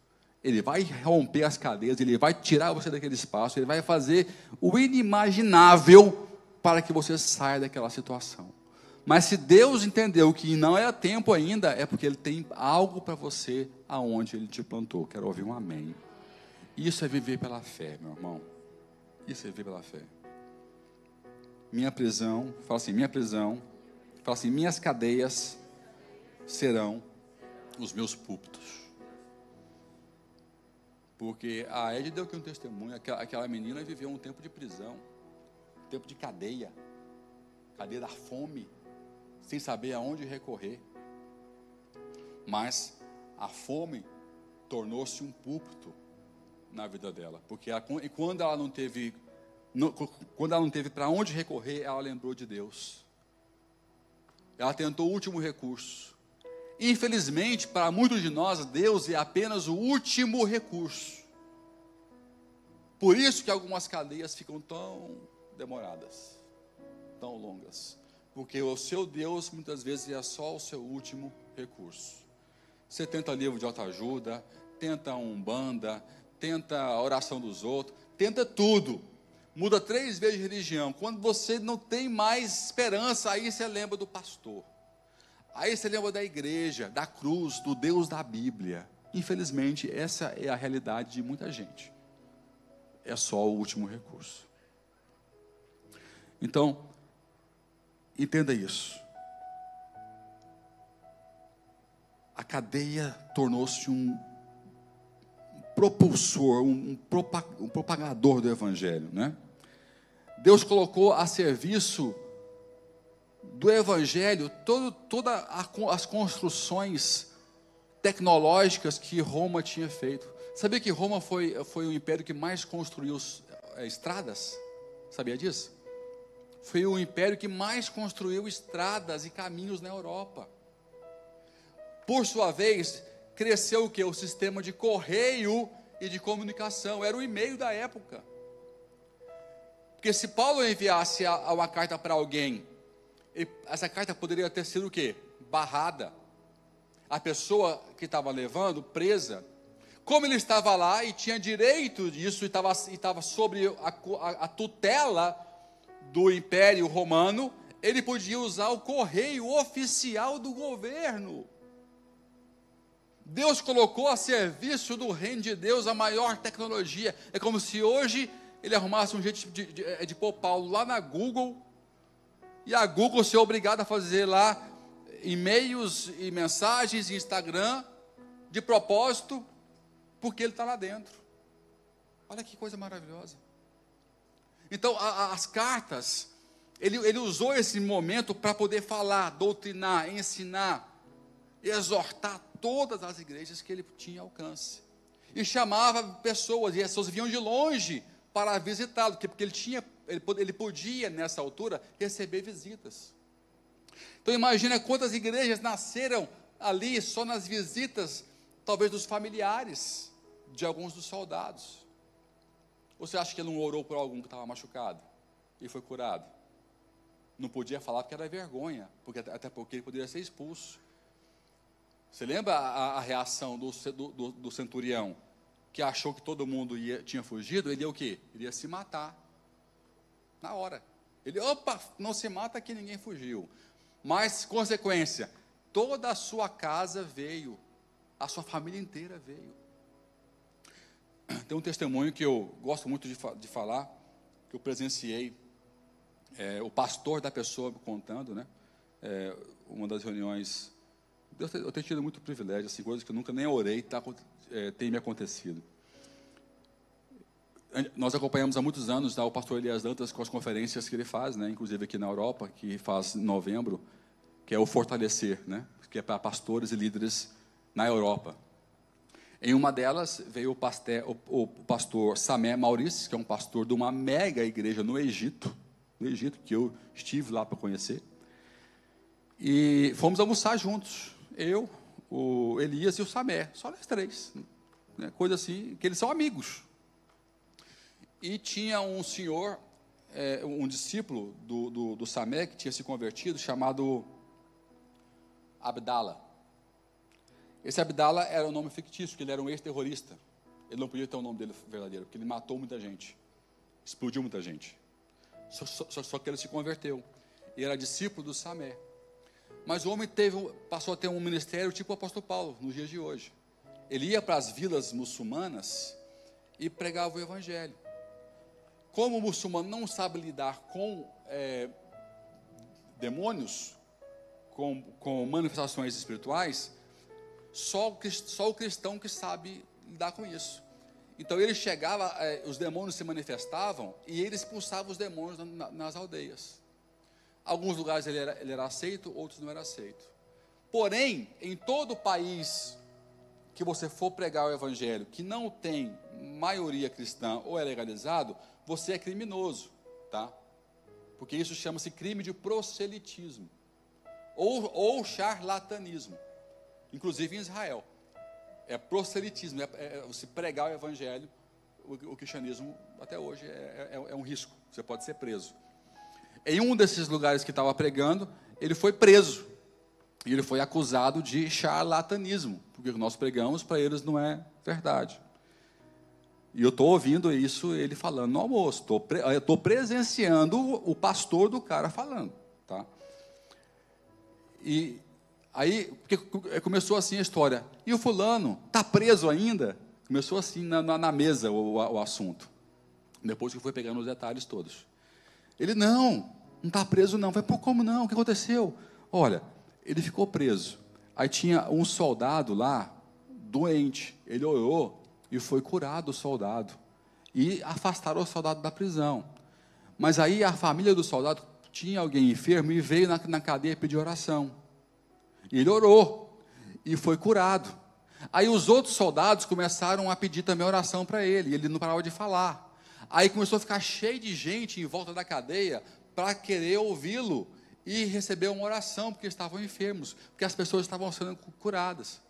Ele vai romper as cadeias, Ele vai tirar você daquele espaço, Ele vai fazer o inimaginável para que você saia daquela situação. Mas se Deus entendeu que não é tempo ainda, é porque Ele tem algo para você aonde Ele te plantou. Quero ouvir um amém. Isso é viver pela fé, meu irmão. Isso é viver pela fé. Minha prisão, fala assim, minha prisão, fala assim, minhas cadeias serão os meus púlpitos. Porque a Ed deu aqui um testemunho, aquela menina viveu um tempo de prisão, um tempo de cadeia da fome, sem saber aonde recorrer. Mas a fome tornou-se um púlpito na vida dela, porque quando ela não teve para onde recorrer, ela lembrou de Deus. Ela tentou o último recurso. Infelizmente, para muitos de nós, Deus é apenas o último recurso. Por isso que algumas cadeias ficam tão demoradas, tão longas, porque o seu Deus muitas vezes é só o seu último recurso. Você tenta livro de autoajuda, tenta umbanda, tenta a oração dos outros, tenta tudo, muda 3 vezes de religião. Quando você não tem mais esperança, aí você lembra do pastor, aí você lembra da igreja, da cruz, do Deus da Bíblia. Infelizmente, essa é a realidade de muita gente. É só o último recurso. Então, entenda isso. A cadeia tornou-se um propulsor, um propagador do Evangelho, né? Deus colocou a serviço do Evangelho, todas as construções tecnológicas que Roma tinha feito. Sabia que Roma foi o império que mais construiu estradas? Sabia disso? Foi o império que mais construiu estradas e caminhos na Europa. Por sua vez, cresceu o quê? O sistema de correio e de comunicação. Era o e-mail da época. Porque se Paulo enviasse uma carta para alguém, essa carta poderia ter sido o quê? Barrada. A pessoa que estava levando, presa, como ele estava lá e tinha direito disso, e estava sobre a tutela do Império Romano, ele podia usar o correio oficial do governo. Deus colocou a serviço do reino de Deus a maior tecnologia. É como se hoje ele arrumasse um jeito de pôr Paulo lá na Google, e a Google ser obrigada a fazer lá e-mails e mensagens em Instagram, de propósito, porque ele está lá dentro. Olha que coisa maravilhosa. Então, as cartas, ele usou esse momento para poder falar, doutrinar, ensinar, exortar todas as igrejas que ele tinha alcance. E chamava pessoas, e as pessoas vinham de longe para visitá-lo, porque ele podia, nessa altura, receber visitas. Então imagina quantas igrejas nasceram ali só nas visitas, talvez dos familiares de alguns dos soldados. Você acha que ele não orou por algum que estava machucado e foi curado? Não podia falar porque era vergonha, até porque ele poderia ser expulso. Você lembra a reação do centurião, que achou que todo mundo tinha fugido? Ele ia o quê? Ele ia se matar, na hora. Ele, opa, não se mata que ninguém fugiu. Mas, consequência, toda a sua casa veio, a sua família inteira veio. Tem um testemunho que eu gosto muito de falar, que eu presenciei, o pastor da pessoa me contando, né? Uma das reuniões, eu tenho tido muito privilégio, assim, coisas que eu nunca nem orei, tem me acontecido. Nós acompanhamos há muitos anos o pastor Elias Dantas com as conferências que ele faz, né, inclusive aqui na Europa, que faz em novembro, que é o Fortalecer, né, que é para pastores e líderes na Europa. Em uma delas veio o pastor Samé Maurice, que é um pastor de uma mega igreja no Egito, que eu estive lá para conhecer, e fomos almoçar juntos, eu, o Elias e o Samé, só nós três, né, coisa assim, que eles são amigos. E tinha um senhor, um discípulo do Samé, que tinha se convertido, chamado Abdala. Esse Abdala era um nome fictício, porque ele era um ex-terrorista. Ele não podia ter o nome dele verdadeiro, porque ele matou muita gente, explodiu muita gente. Só que ele se converteu, e era discípulo do Samé. Mas o homem passou a ter um ministério tipo o apóstolo Paulo, nos dias de hoje. Ele ia para as vilas muçulmanas e pregava o evangelho. Como o muçulmano não sabe lidar com demônios, com manifestações espirituais, só o cristão que sabe lidar com isso. Então ele chegava, os demônios se manifestavam e ele expulsava os demônios nas aldeias. Alguns lugares ele era aceito, outros não era aceito. Porém, em todo o país que você for pregar o evangelho, que não tem maioria cristã ou é legalizado, você é criminoso, tá? Porque isso chama-se crime de proselitismo ou charlatanismo, inclusive em Israel. É proselitismo, você pregar o evangelho. O cristianismo até hoje é um risco, você pode ser preso. Em um desses lugares que estava pregando, ele foi preso, e ele foi acusado de charlatanismo, porque o que nós pregamos para eles não é verdade. E eu estou ouvindo isso, ele falando no almoço, estou presenciando o pastor do cara falando, tá? E aí, começou assim a história, e o fulano, está preso ainda? Começou assim na mesa o assunto, depois que foi pegando os detalhes todos. Ele, não está preso não. Falei, pô, como não? O que aconteceu? Olha, ele ficou preso. Aí tinha um soldado lá, doente. Ele orou e foi curado o soldado. E afastaram o soldado da prisão. Mas aí a família do soldado tinha alguém enfermo e veio na cadeia pedir oração. E ele orou e foi curado. Aí os outros soldados começaram a pedir também oração para ele, e ele não parava de falar. Aí começou a ficar cheio de gente em volta da cadeia para querer ouvi-lo e receber uma oração, porque estavam enfermos, porque as pessoas estavam sendo curadas.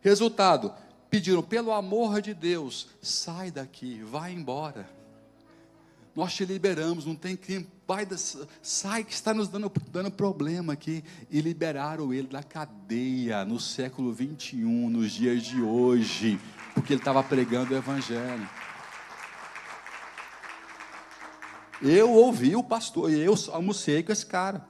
Resultado, pediram, pelo amor de Deus, sai daqui, vai embora. Nós te liberamos, não tem crime, sai que está nos dando problema aqui. E liberaram ele da cadeia no século 21, nos dias de hoje, porque ele estava pregando o evangelho. Eu ouvi o pastor, e eu almocei com esse cara.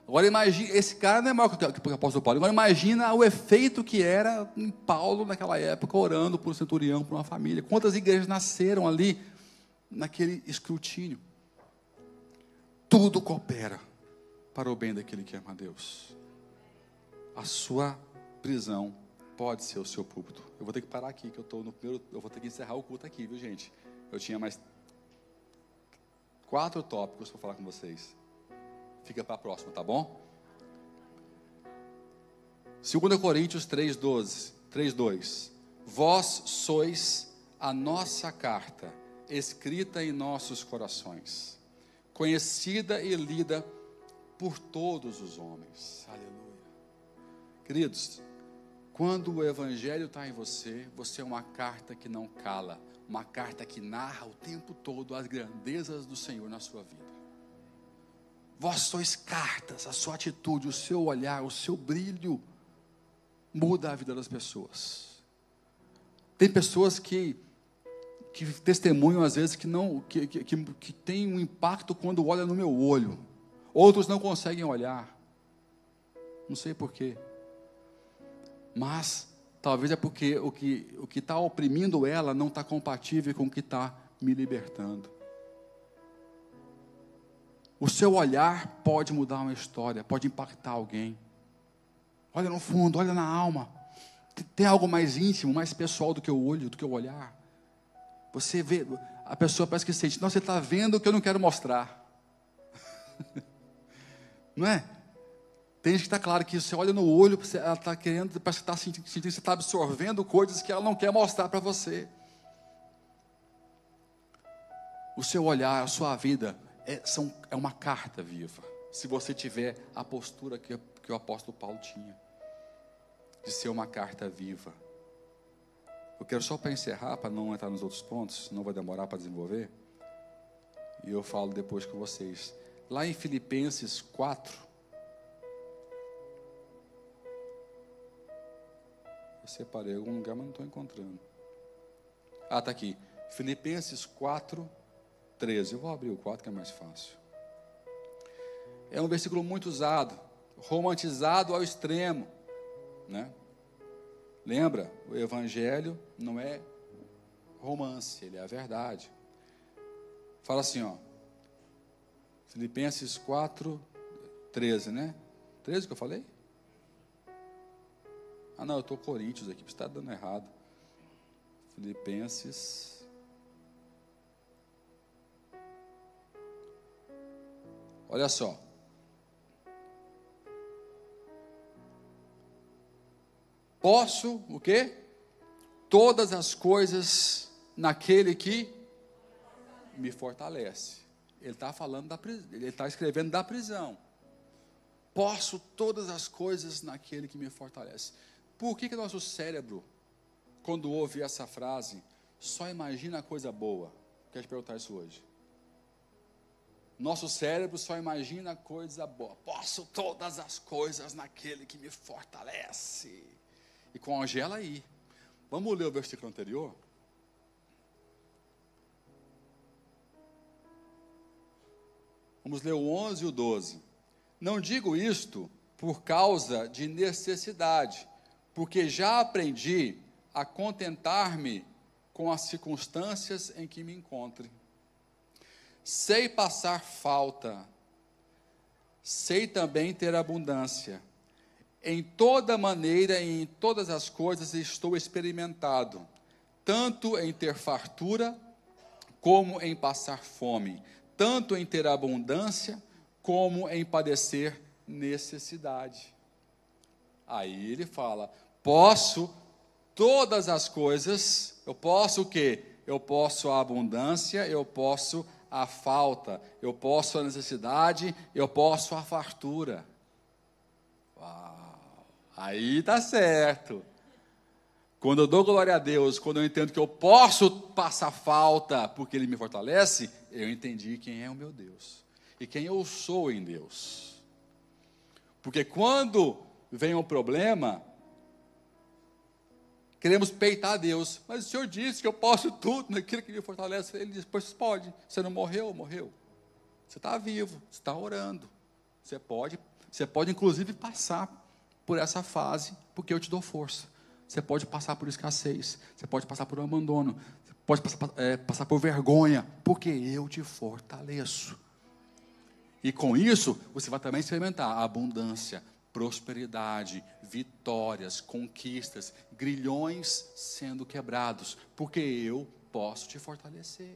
Agora imagine, esse cara não é maior que o apóstolo Paulo. Agora imagina o efeito que era em Paulo naquela época, orando por um centurião, por uma família. Quantas igrejas nasceram ali, naquele escrutínio. Tudo coopera para o bem daquele que ama a Deus. A sua prisão pode ser o seu púlpito. Eu vou ter que parar aqui, que eu estou no primeiro. Eu vou ter que encerrar o culto aqui, viu, gente? Eu tinha mais 4 tópicos para falar com vocês. Fica para a próxima, tá bom? 2 Coríntios 3:2. Vós sois a nossa carta, escrita em nossos corações, conhecida e lida por todos os homens. Aleluia. Queridos, quando o evangelho está em você, você é uma carta que não cala, uma carta que narra o tempo todo as grandezas do Senhor na sua vida. Vós sois cartas, a sua atitude, o seu olhar, o seu brilho muda a vida das pessoas. Tem pessoas que testemunham às vezes que tem um impacto quando olham no meu olho. Outros não conseguem olhar. Não sei porquê. Mas talvez é porque o que está oprimindo ela não está compatível com o que está me libertando. O seu olhar pode mudar uma história, pode impactar alguém. Olha no fundo, olha na alma. Tem algo mais íntimo, mais pessoal do que o olho, do que o olhar. Você vê, a pessoa parece que sente, não, você está vendo o que eu não quero mostrar. Não é? Tem gente que está claro que você olha no olho, ela está querendo, parece que está sentindo que você está absorvendo coisas que ela não quer mostrar para você. O seu olhar, a sua vida é uma carta viva, se você tiver a postura que o apóstolo Paulo tinha, de ser uma carta viva. Eu quero só para encerrar, para não entrar nos outros pontos, não vai demorar para desenvolver, e eu falo depois com vocês. Lá em Filipenses 4, eu separei algum lugar, mas não estou encontrando. Está aqui, Filipenses 4, 13. Eu vou abrir o 4 que é mais fácil. É um versículo muito usado, romantizado ao extremo, né? Lembra, o evangelho não é romance, ele é a verdade. Fala assim, ó, Filipenses 4, 13, né? 13 que eu falei? Ah não, eu estou Coríntios aqui, está dando errado. Filipenses... Olha só. Posso, o quê? Todas as coisas naquele que me fortalece. Ele está falando ele está escrevendo da prisão. Posso todas as coisas naquele que me fortalece. Por que nosso cérebro, quando ouve essa frase, só imagina a coisa boa? Quero te perguntar isso hoje. Nosso cérebro só imagina coisa boa. Posso todas as coisas naquele que me fortalece. E congela aí. Vamos ler o versículo anterior? Vamos ler o 11 e o 12. Não digo isto por causa de necessidade, porque já aprendi a contentar-me com as circunstâncias em que me encontre. Sei passar falta, sei também ter abundância. Em toda maneira e em todas as coisas estou experimentado, tanto em ter fartura, como em passar fome, tanto em ter abundância, como em padecer necessidade. Aí ele fala, posso todas as coisas, eu posso o quê? Eu posso a abundância, eu posso a falta, eu posso a necessidade, eu posso a fartura. Uau, aí está certo. Quando eu dou glória a Deus, quando eu entendo que eu posso passar falta, porque Ele me fortalece, eu entendi quem é o meu Deus, e quem eu sou em Deus. Porque quando vem um problema, queremos peitar Deus, mas o Senhor disse que eu posso tudo naquilo que me fortalece. Ele diz, pois pode, você não morreu, morreu. Você está vivo, você está orando. Você pode inclusive passar por essa fase, porque eu te dou força. Você pode passar por escassez, você pode passar por abandono, você pode passar por vergonha, porque eu te fortaleço. E com isso, você vai também experimentar abundância, prosperidade, vitórias, conquistas, grilhões sendo quebrados, porque eu posso te fortalecer.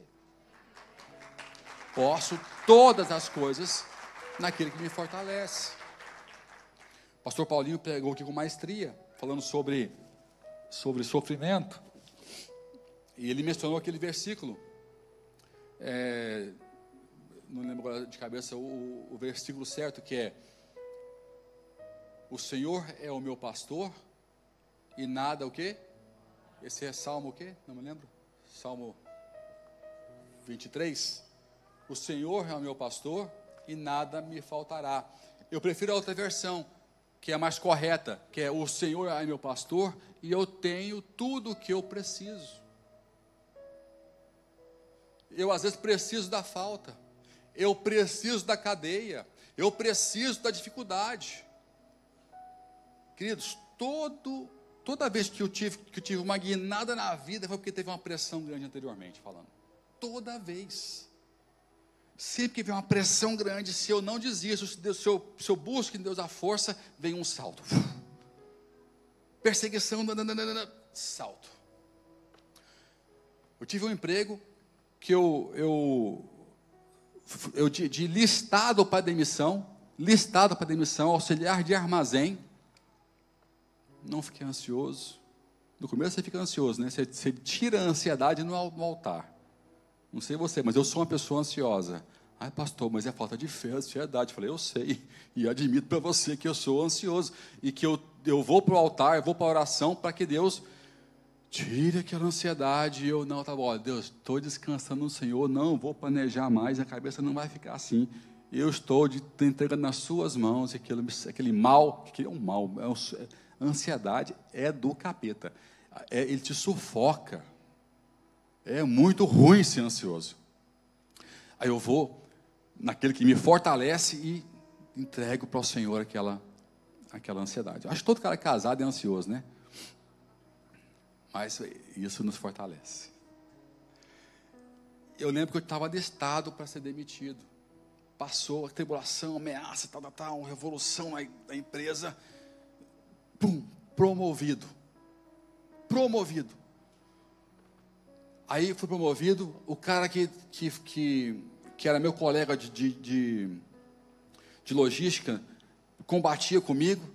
Posso todas as coisas naquele que me fortalece. O pastor Paulinho pregou aqui com maestria, falando sobre sofrimento, e ele mencionou aquele versículo, não lembro agora de cabeça o versículo certo, que é: o Senhor é o meu pastor e nada o quê? Esse é Salmo o quê? Não me lembro. Salmo 23. O Senhor é o meu pastor e nada me faltará. Eu prefiro a outra versão, que é mais correta, que é: o Senhor é meu pastor e eu tenho tudo o que eu preciso. Eu às vezes preciso da falta, eu preciso da cadeia, eu preciso da dificuldade. Queridos, toda vez que eu tive uma guinada na vida, foi porque teve uma pressão grande anteriormente, falando. Toda vez. Sempre que vem uma pressão grande, se eu não desisto, se eu busco em Deus a força, vem um salto. Perseguição, salto. Eu tive um emprego que de listado para demissão, auxiliar de armazém. Não fiquei ansioso. No começo você fica ansioso, né? Você tira a ansiedade no altar. Não sei você, mas eu sou uma pessoa ansiosa. Ai, pastor, mas é falta de fé, ansiedade. Falei, eu sei, e admito para você que eu sou ansioso, e que eu vou para o altar, eu vou para a oração, para que Deus tire aquela ansiedade. E eu, não, tá bom, ó, Deus, estou descansando no Senhor, não vou planejar mais, a cabeça não vai ficar assim. Eu estou entregando nas suas mãos aquele mal, que é um mal, ansiedade é do capeta, ele te sufoca, é muito ruim ser ansioso. Aí eu vou naquele que me fortalece e entrego para o Senhor aquela ansiedade. Acho que todo cara casado é ansioso, né? Mas isso nos fortalece. Eu lembro que eu estava listado para ser demitido. Passou a tribulação, ameaça, tal, revolução na empresa. Pum, promovido. Aí fui promovido, o cara que era meu colega de logística, combatia comigo,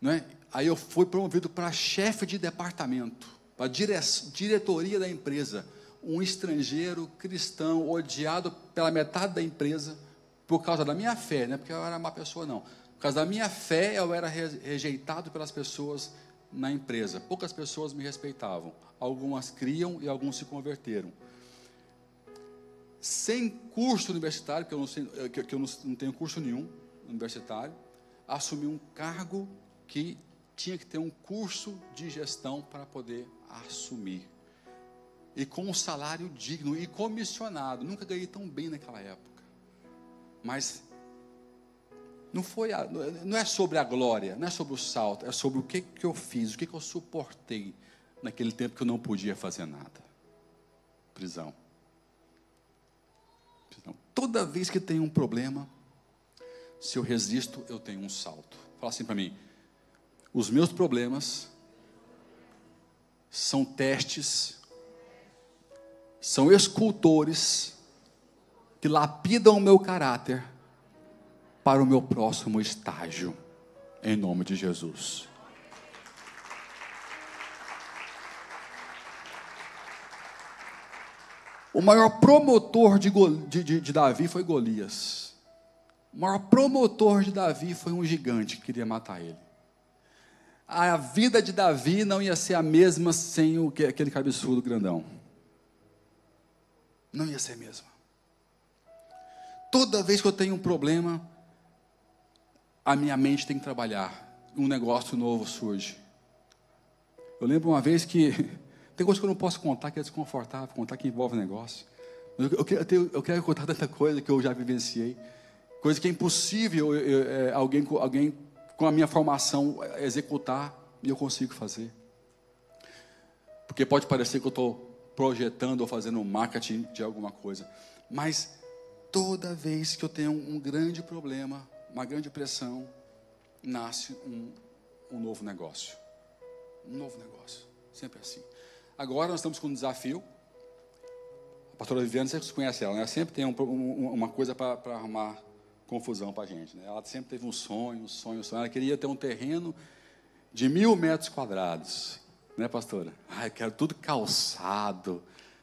né? Aí eu fui promovido para chefe de departamento, para diretoria da empresa, um estrangeiro cristão, odiado pela metade da empresa, por causa da minha fé, não é porque eu era uma pessoa não, por causa da minha fé eu era rejeitado pelas pessoas na empresa, poucas pessoas me respeitavam, algumas criam e alguns se converteram. Sem curso universitário, porque eu não tenho curso nenhum universitário, assumi um cargo que tinha que ter um curso de gestão para poder assumir. E com um salário digno e comissionado. Nunca ganhei tão bem naquela época. Mas não é sobre a glória, não é sobre o salto, é sobre o que eu fiz, o que eu suportei naquele tempo que eu não podia fazer nada. Prisão. Toda vez que tem um problema, se eu resisto, eu tenho um salto. Fala assim para mim: os meus problemas são testes, são escultores que lapidam o meu caráter para o meu próximo estágio, em nome de Jesus. O maior promotor de Davi foi Golias. O maior promotor de Davi foi um gigante que queria matar ele. A vida de Davi não ia ser a mesma sem aquele cabeçudo grandão. Não ia ser a mesma. Toda vez que eu tenho um problema, a minha mente tem que trabalhar. Um negócio novo surge. Eu lembro uma vez que... Tem coisa que eu não posso contar, que é desconfortável, contar que envolve negócio. Eu quero contar tanta coisa que eu já vivenciei. Coisa que é impossível alguém com a minha formação executar, e eu consigo fazer. Porque pode parecer que eu estou projetando ou fazendo marketing de alguma coisa. Mas toda vez que eu tenho um grande problema, uma grande pressão, nasce um novo negócio. Um novo negócio. Sempre assim. Agora nós estamos com um desafio. A pastora Viviane, vocês conhecem ela, né? Ela sempre tem uma coisa para arrumar confusão para a gente, né? Ela sempre teve um sonho. Ela queria ter um terreno de 1.000 metros quadrados. Né, pastora? Eu quero tudo calçado.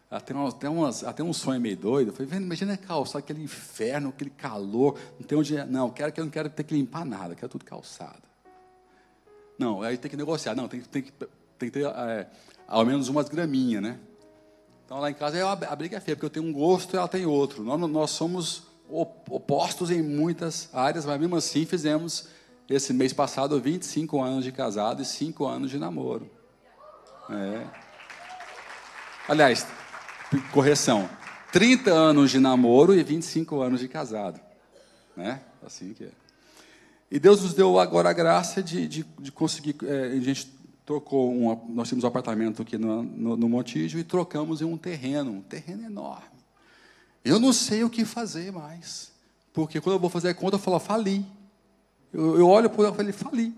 Até um sonho meio doido. Eu falei, imagina calçado, aquele inferno, aquele calor. Não tem onde... Não, eu não quero ter que limpar nada. Quero tudo calçado. Não, aí tem que negociar. Não, tem que ter... ao menos umas graminhas, né? Então, lá em casa, a briga é feia, porque eu tenho um gosto e ela tem outro. Nós somos opostos em muitas áreas, mas mesmo assim fizemos, esse mês passado, 25 anos de casado e 5 anos de namoro. Aliás, correção, 30 anos de namoro e 25 anos de casado. Né? Assim que é. E Deus nos deu agora a graça de conseguir... a gente nós tínhamos um apartamento aqui no Montijo e trocamos em um terreno enorme. Eu não sei o que fazer mais, porque quando eu vou fazer a conta, eu falo, fali. Eu olho para ele e falei, fali.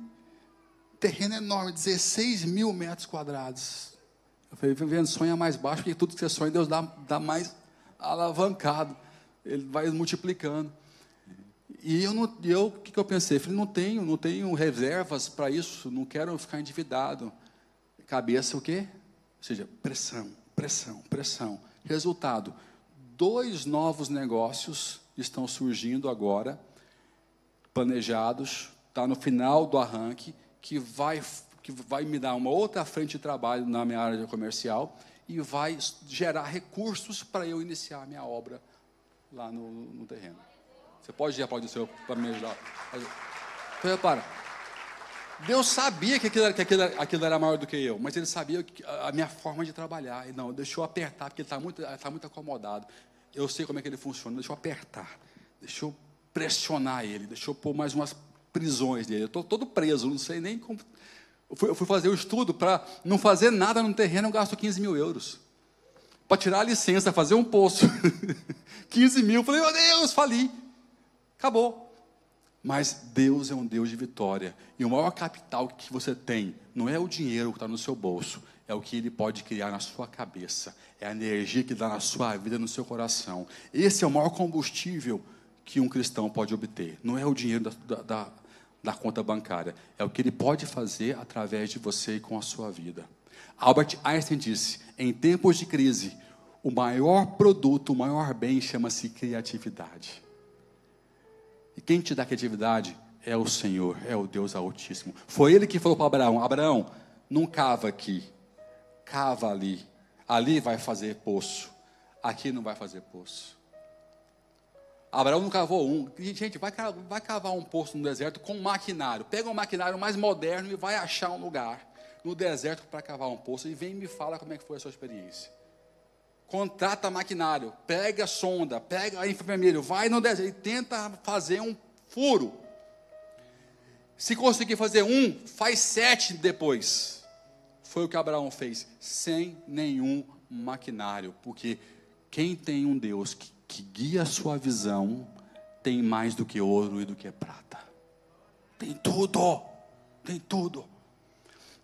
Terreno enorme, 16.000 metros quadrados. Eu falei, vivendo, sonha mais baixo, porque tudo que você sonha, Deus dá mais alavancado. Ele vai multiplicando. E o que eu pensei? Falei, não tenho reservas para isso, não quero ficar endividado. Cabeça o quê? Ou seja, pressão. Resultado, 2 novos negócios estão surgindo agora, planejados, está no final do arranque, que vai me dar uma outra frente de trabalho na minha área comercial e vai gerar recursos para eu iniciar a minha obra lá no terreno. Você pode aplaudir o Senhor para me ajudar? Então, repara, Deus sabia que aquilo era maior do que eu, mas Ele sabia a minha forma de trabalhar. E não, deixa eu apertar, porque Ele está muito acomodado. Eu sei como é que Ele funciona, deixa eu apertar, deixa eu pressionar Ele, deixa eu pôr mais umas prisões dele. Eu estou todo preso, não sei nem como... Eu fui fazer o estudo para não fazer nada no terreno, eu gasto 15 mil euros. Para tirar a licença, fazer um poço. 15 mil, falei, meu Deus, fali. Acabou. Mas Deus é um Deus de vitória. E o maior capital que você tem não é o dinheiro que está no seu bolso, é o que Ele pode criar na sua cabeça. É a energia que dá na sua vida, no seu coração. Esse é o maior combustível que um cristão pode obter. Não é o dinheiro da conta bancária. É o que Ele pode fazer através de você e com a sua vida. Albert Einstein disse, em tempos de crise, o maior produto, o maior bem chama-se criatividade. E quem te dá criatividade é o Senhor, é o Deus Altíssimo. Foi Ele que falou para Abraão, Abraão, não cava aqui, cava ali. Ali vai fazer poço, aqui não vai fazer poço. Abraão não cavou um. Gente, vai cavar um poço no deserto com um maquinário. Pega um maquinário mais moderno e vai achar um lugar no deserto para cavar um poço. E vem e me fala como é que foi a sua experiência. Contrata maquinário, pega a sonda, pega a enfermeiro, vai no deserto e tenta fazer um furo. Se conseguir fazer um, faz 7 depois. Foi o que Abraão fez, sem nenhum maquinário. Porque quem tem um Deus que guia a sua visão, tem mais do que ouro e do que prata. Tem tudo, tem tudo.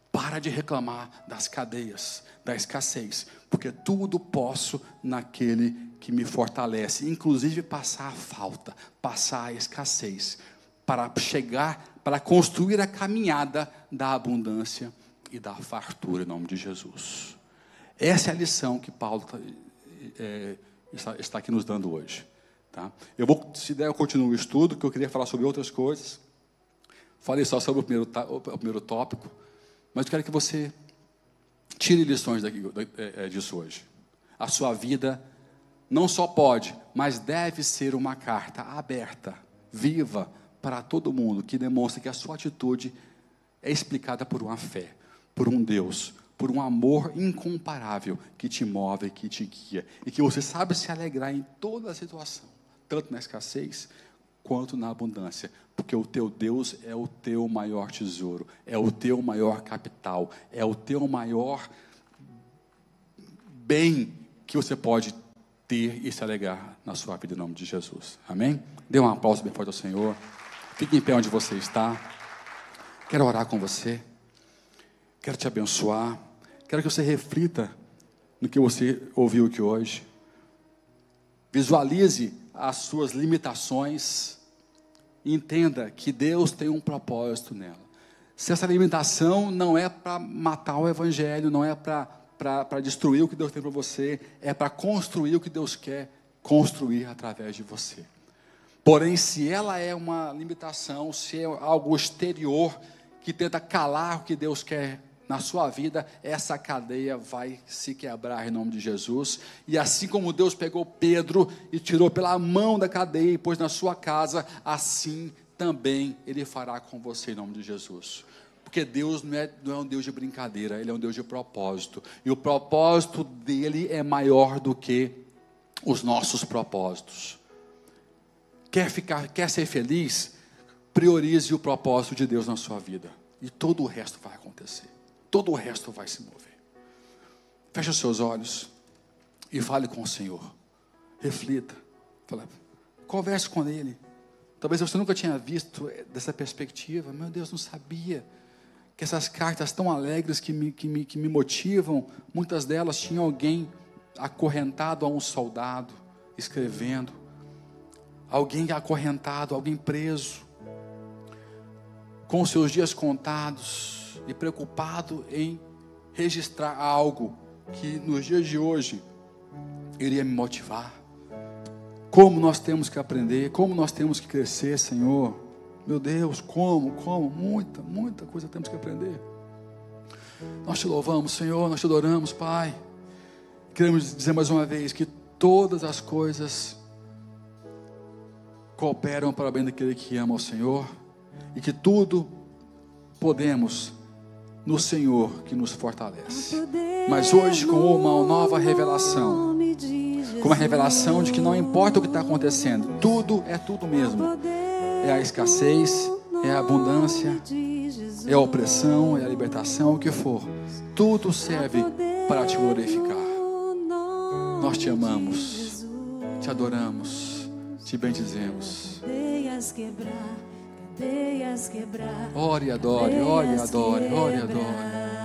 Para de reclamar das cadeias, da escassez, porque tudo posso naquele que me fortalece, inclusive passar a falta, passar a escassez, para chegar, para construir a caminhada da abundância e da fartura, em nome de Jesus. Essa é a lição que Paulo está aqui nos dando hoje. Tá? Se der, eu continuo o estudo, que eu queria falar sobre outras coisas. Falei só sobre o primeiro tópico, mas eu quero que você tire lições disso hoje. A sua vida não só pode, mas deve ser uma carta aberta, viva, para todo mundo, que demonstra que a sua atitude é explicada por uma fé, por um Deus, por um amor incomparável que te move, que te guia, e que você sabe se alegrar em toda a situação, tanto na escassez quanto na abundância, porque o teu Deus é o teu maior tesouro, é o teu maior capital, é o teu maior bem que você pode ter e se alegrar na sua vida, em nome de Jesus. Amém? Dê um aplauso bem forte ao Senhor. Fique em pé onde você está. Quero orar com você. Quero te abençoar. Quero que você reflita no que você ouviu aqui hoje. Visualize as suas limitações e entenda que Deus tem um propósito nela. Se essa limitação não é para matar o evangelho, não é para destruir o que Deus tem para você, é para construir o que Deus quer construir através de você. Porém, se ela é uma limitação, se é algo exterior que tenta calar o que Deus quer na sua vida, essa cadeia vai se quebrar em nome de Jesus. E assim como Deus pegou Pedro e tirou pela mão da cadeia e pôs na sua casa, assim também Ele fará com você em nome de Jesus. Porque Deus não é um Deus de brincadeira, Ele é um Deus de propósito. E o propósito dEle é maior do que os nossos propósitos. Quer ser feliz? Priorize o propósito de Deus na sua vida. E todo o resto vai acontecer. Todo o resto vai se mover. Feche os seus olhos e fale com o Senhor. Reflita. Converse com Ele. Talvez você nunca tinha visto dessa perspectiva. Meu Deus, não sabia que essas cartas tão alegres que me motivam, muitas delas tinham alguém acorrentado a um soldado, escrevendo. Alguém acorrentado, alguém preso, com os seus dias contados e preocupado em registrar algo que nos dias de hoje iria me motivar. Como nós temos que aprender, como nós temos que crescer, Senhor. Meu Deus, como, muita coisa temos que aprender. Nós te louvamos, Senhor, nós te adoramos, Pai. Queremos dizer mais uma vez que todas as coisas cooperam para o bem daquele que ama o Senhor, e que tudo podemos no Senhor que nos fortalece. Mas hoje, com uma nova revelação, com uma revelação de que não importa o que está acontecendo, tudo é tudo mesmo. É a escassez, é a abundância, é a opressão, é a libertação, o que for. Tudo serve para te glorificar. Nós te amamos, te adoramos, te bendizemos. Ore e adore, ore e adore, ore e adore.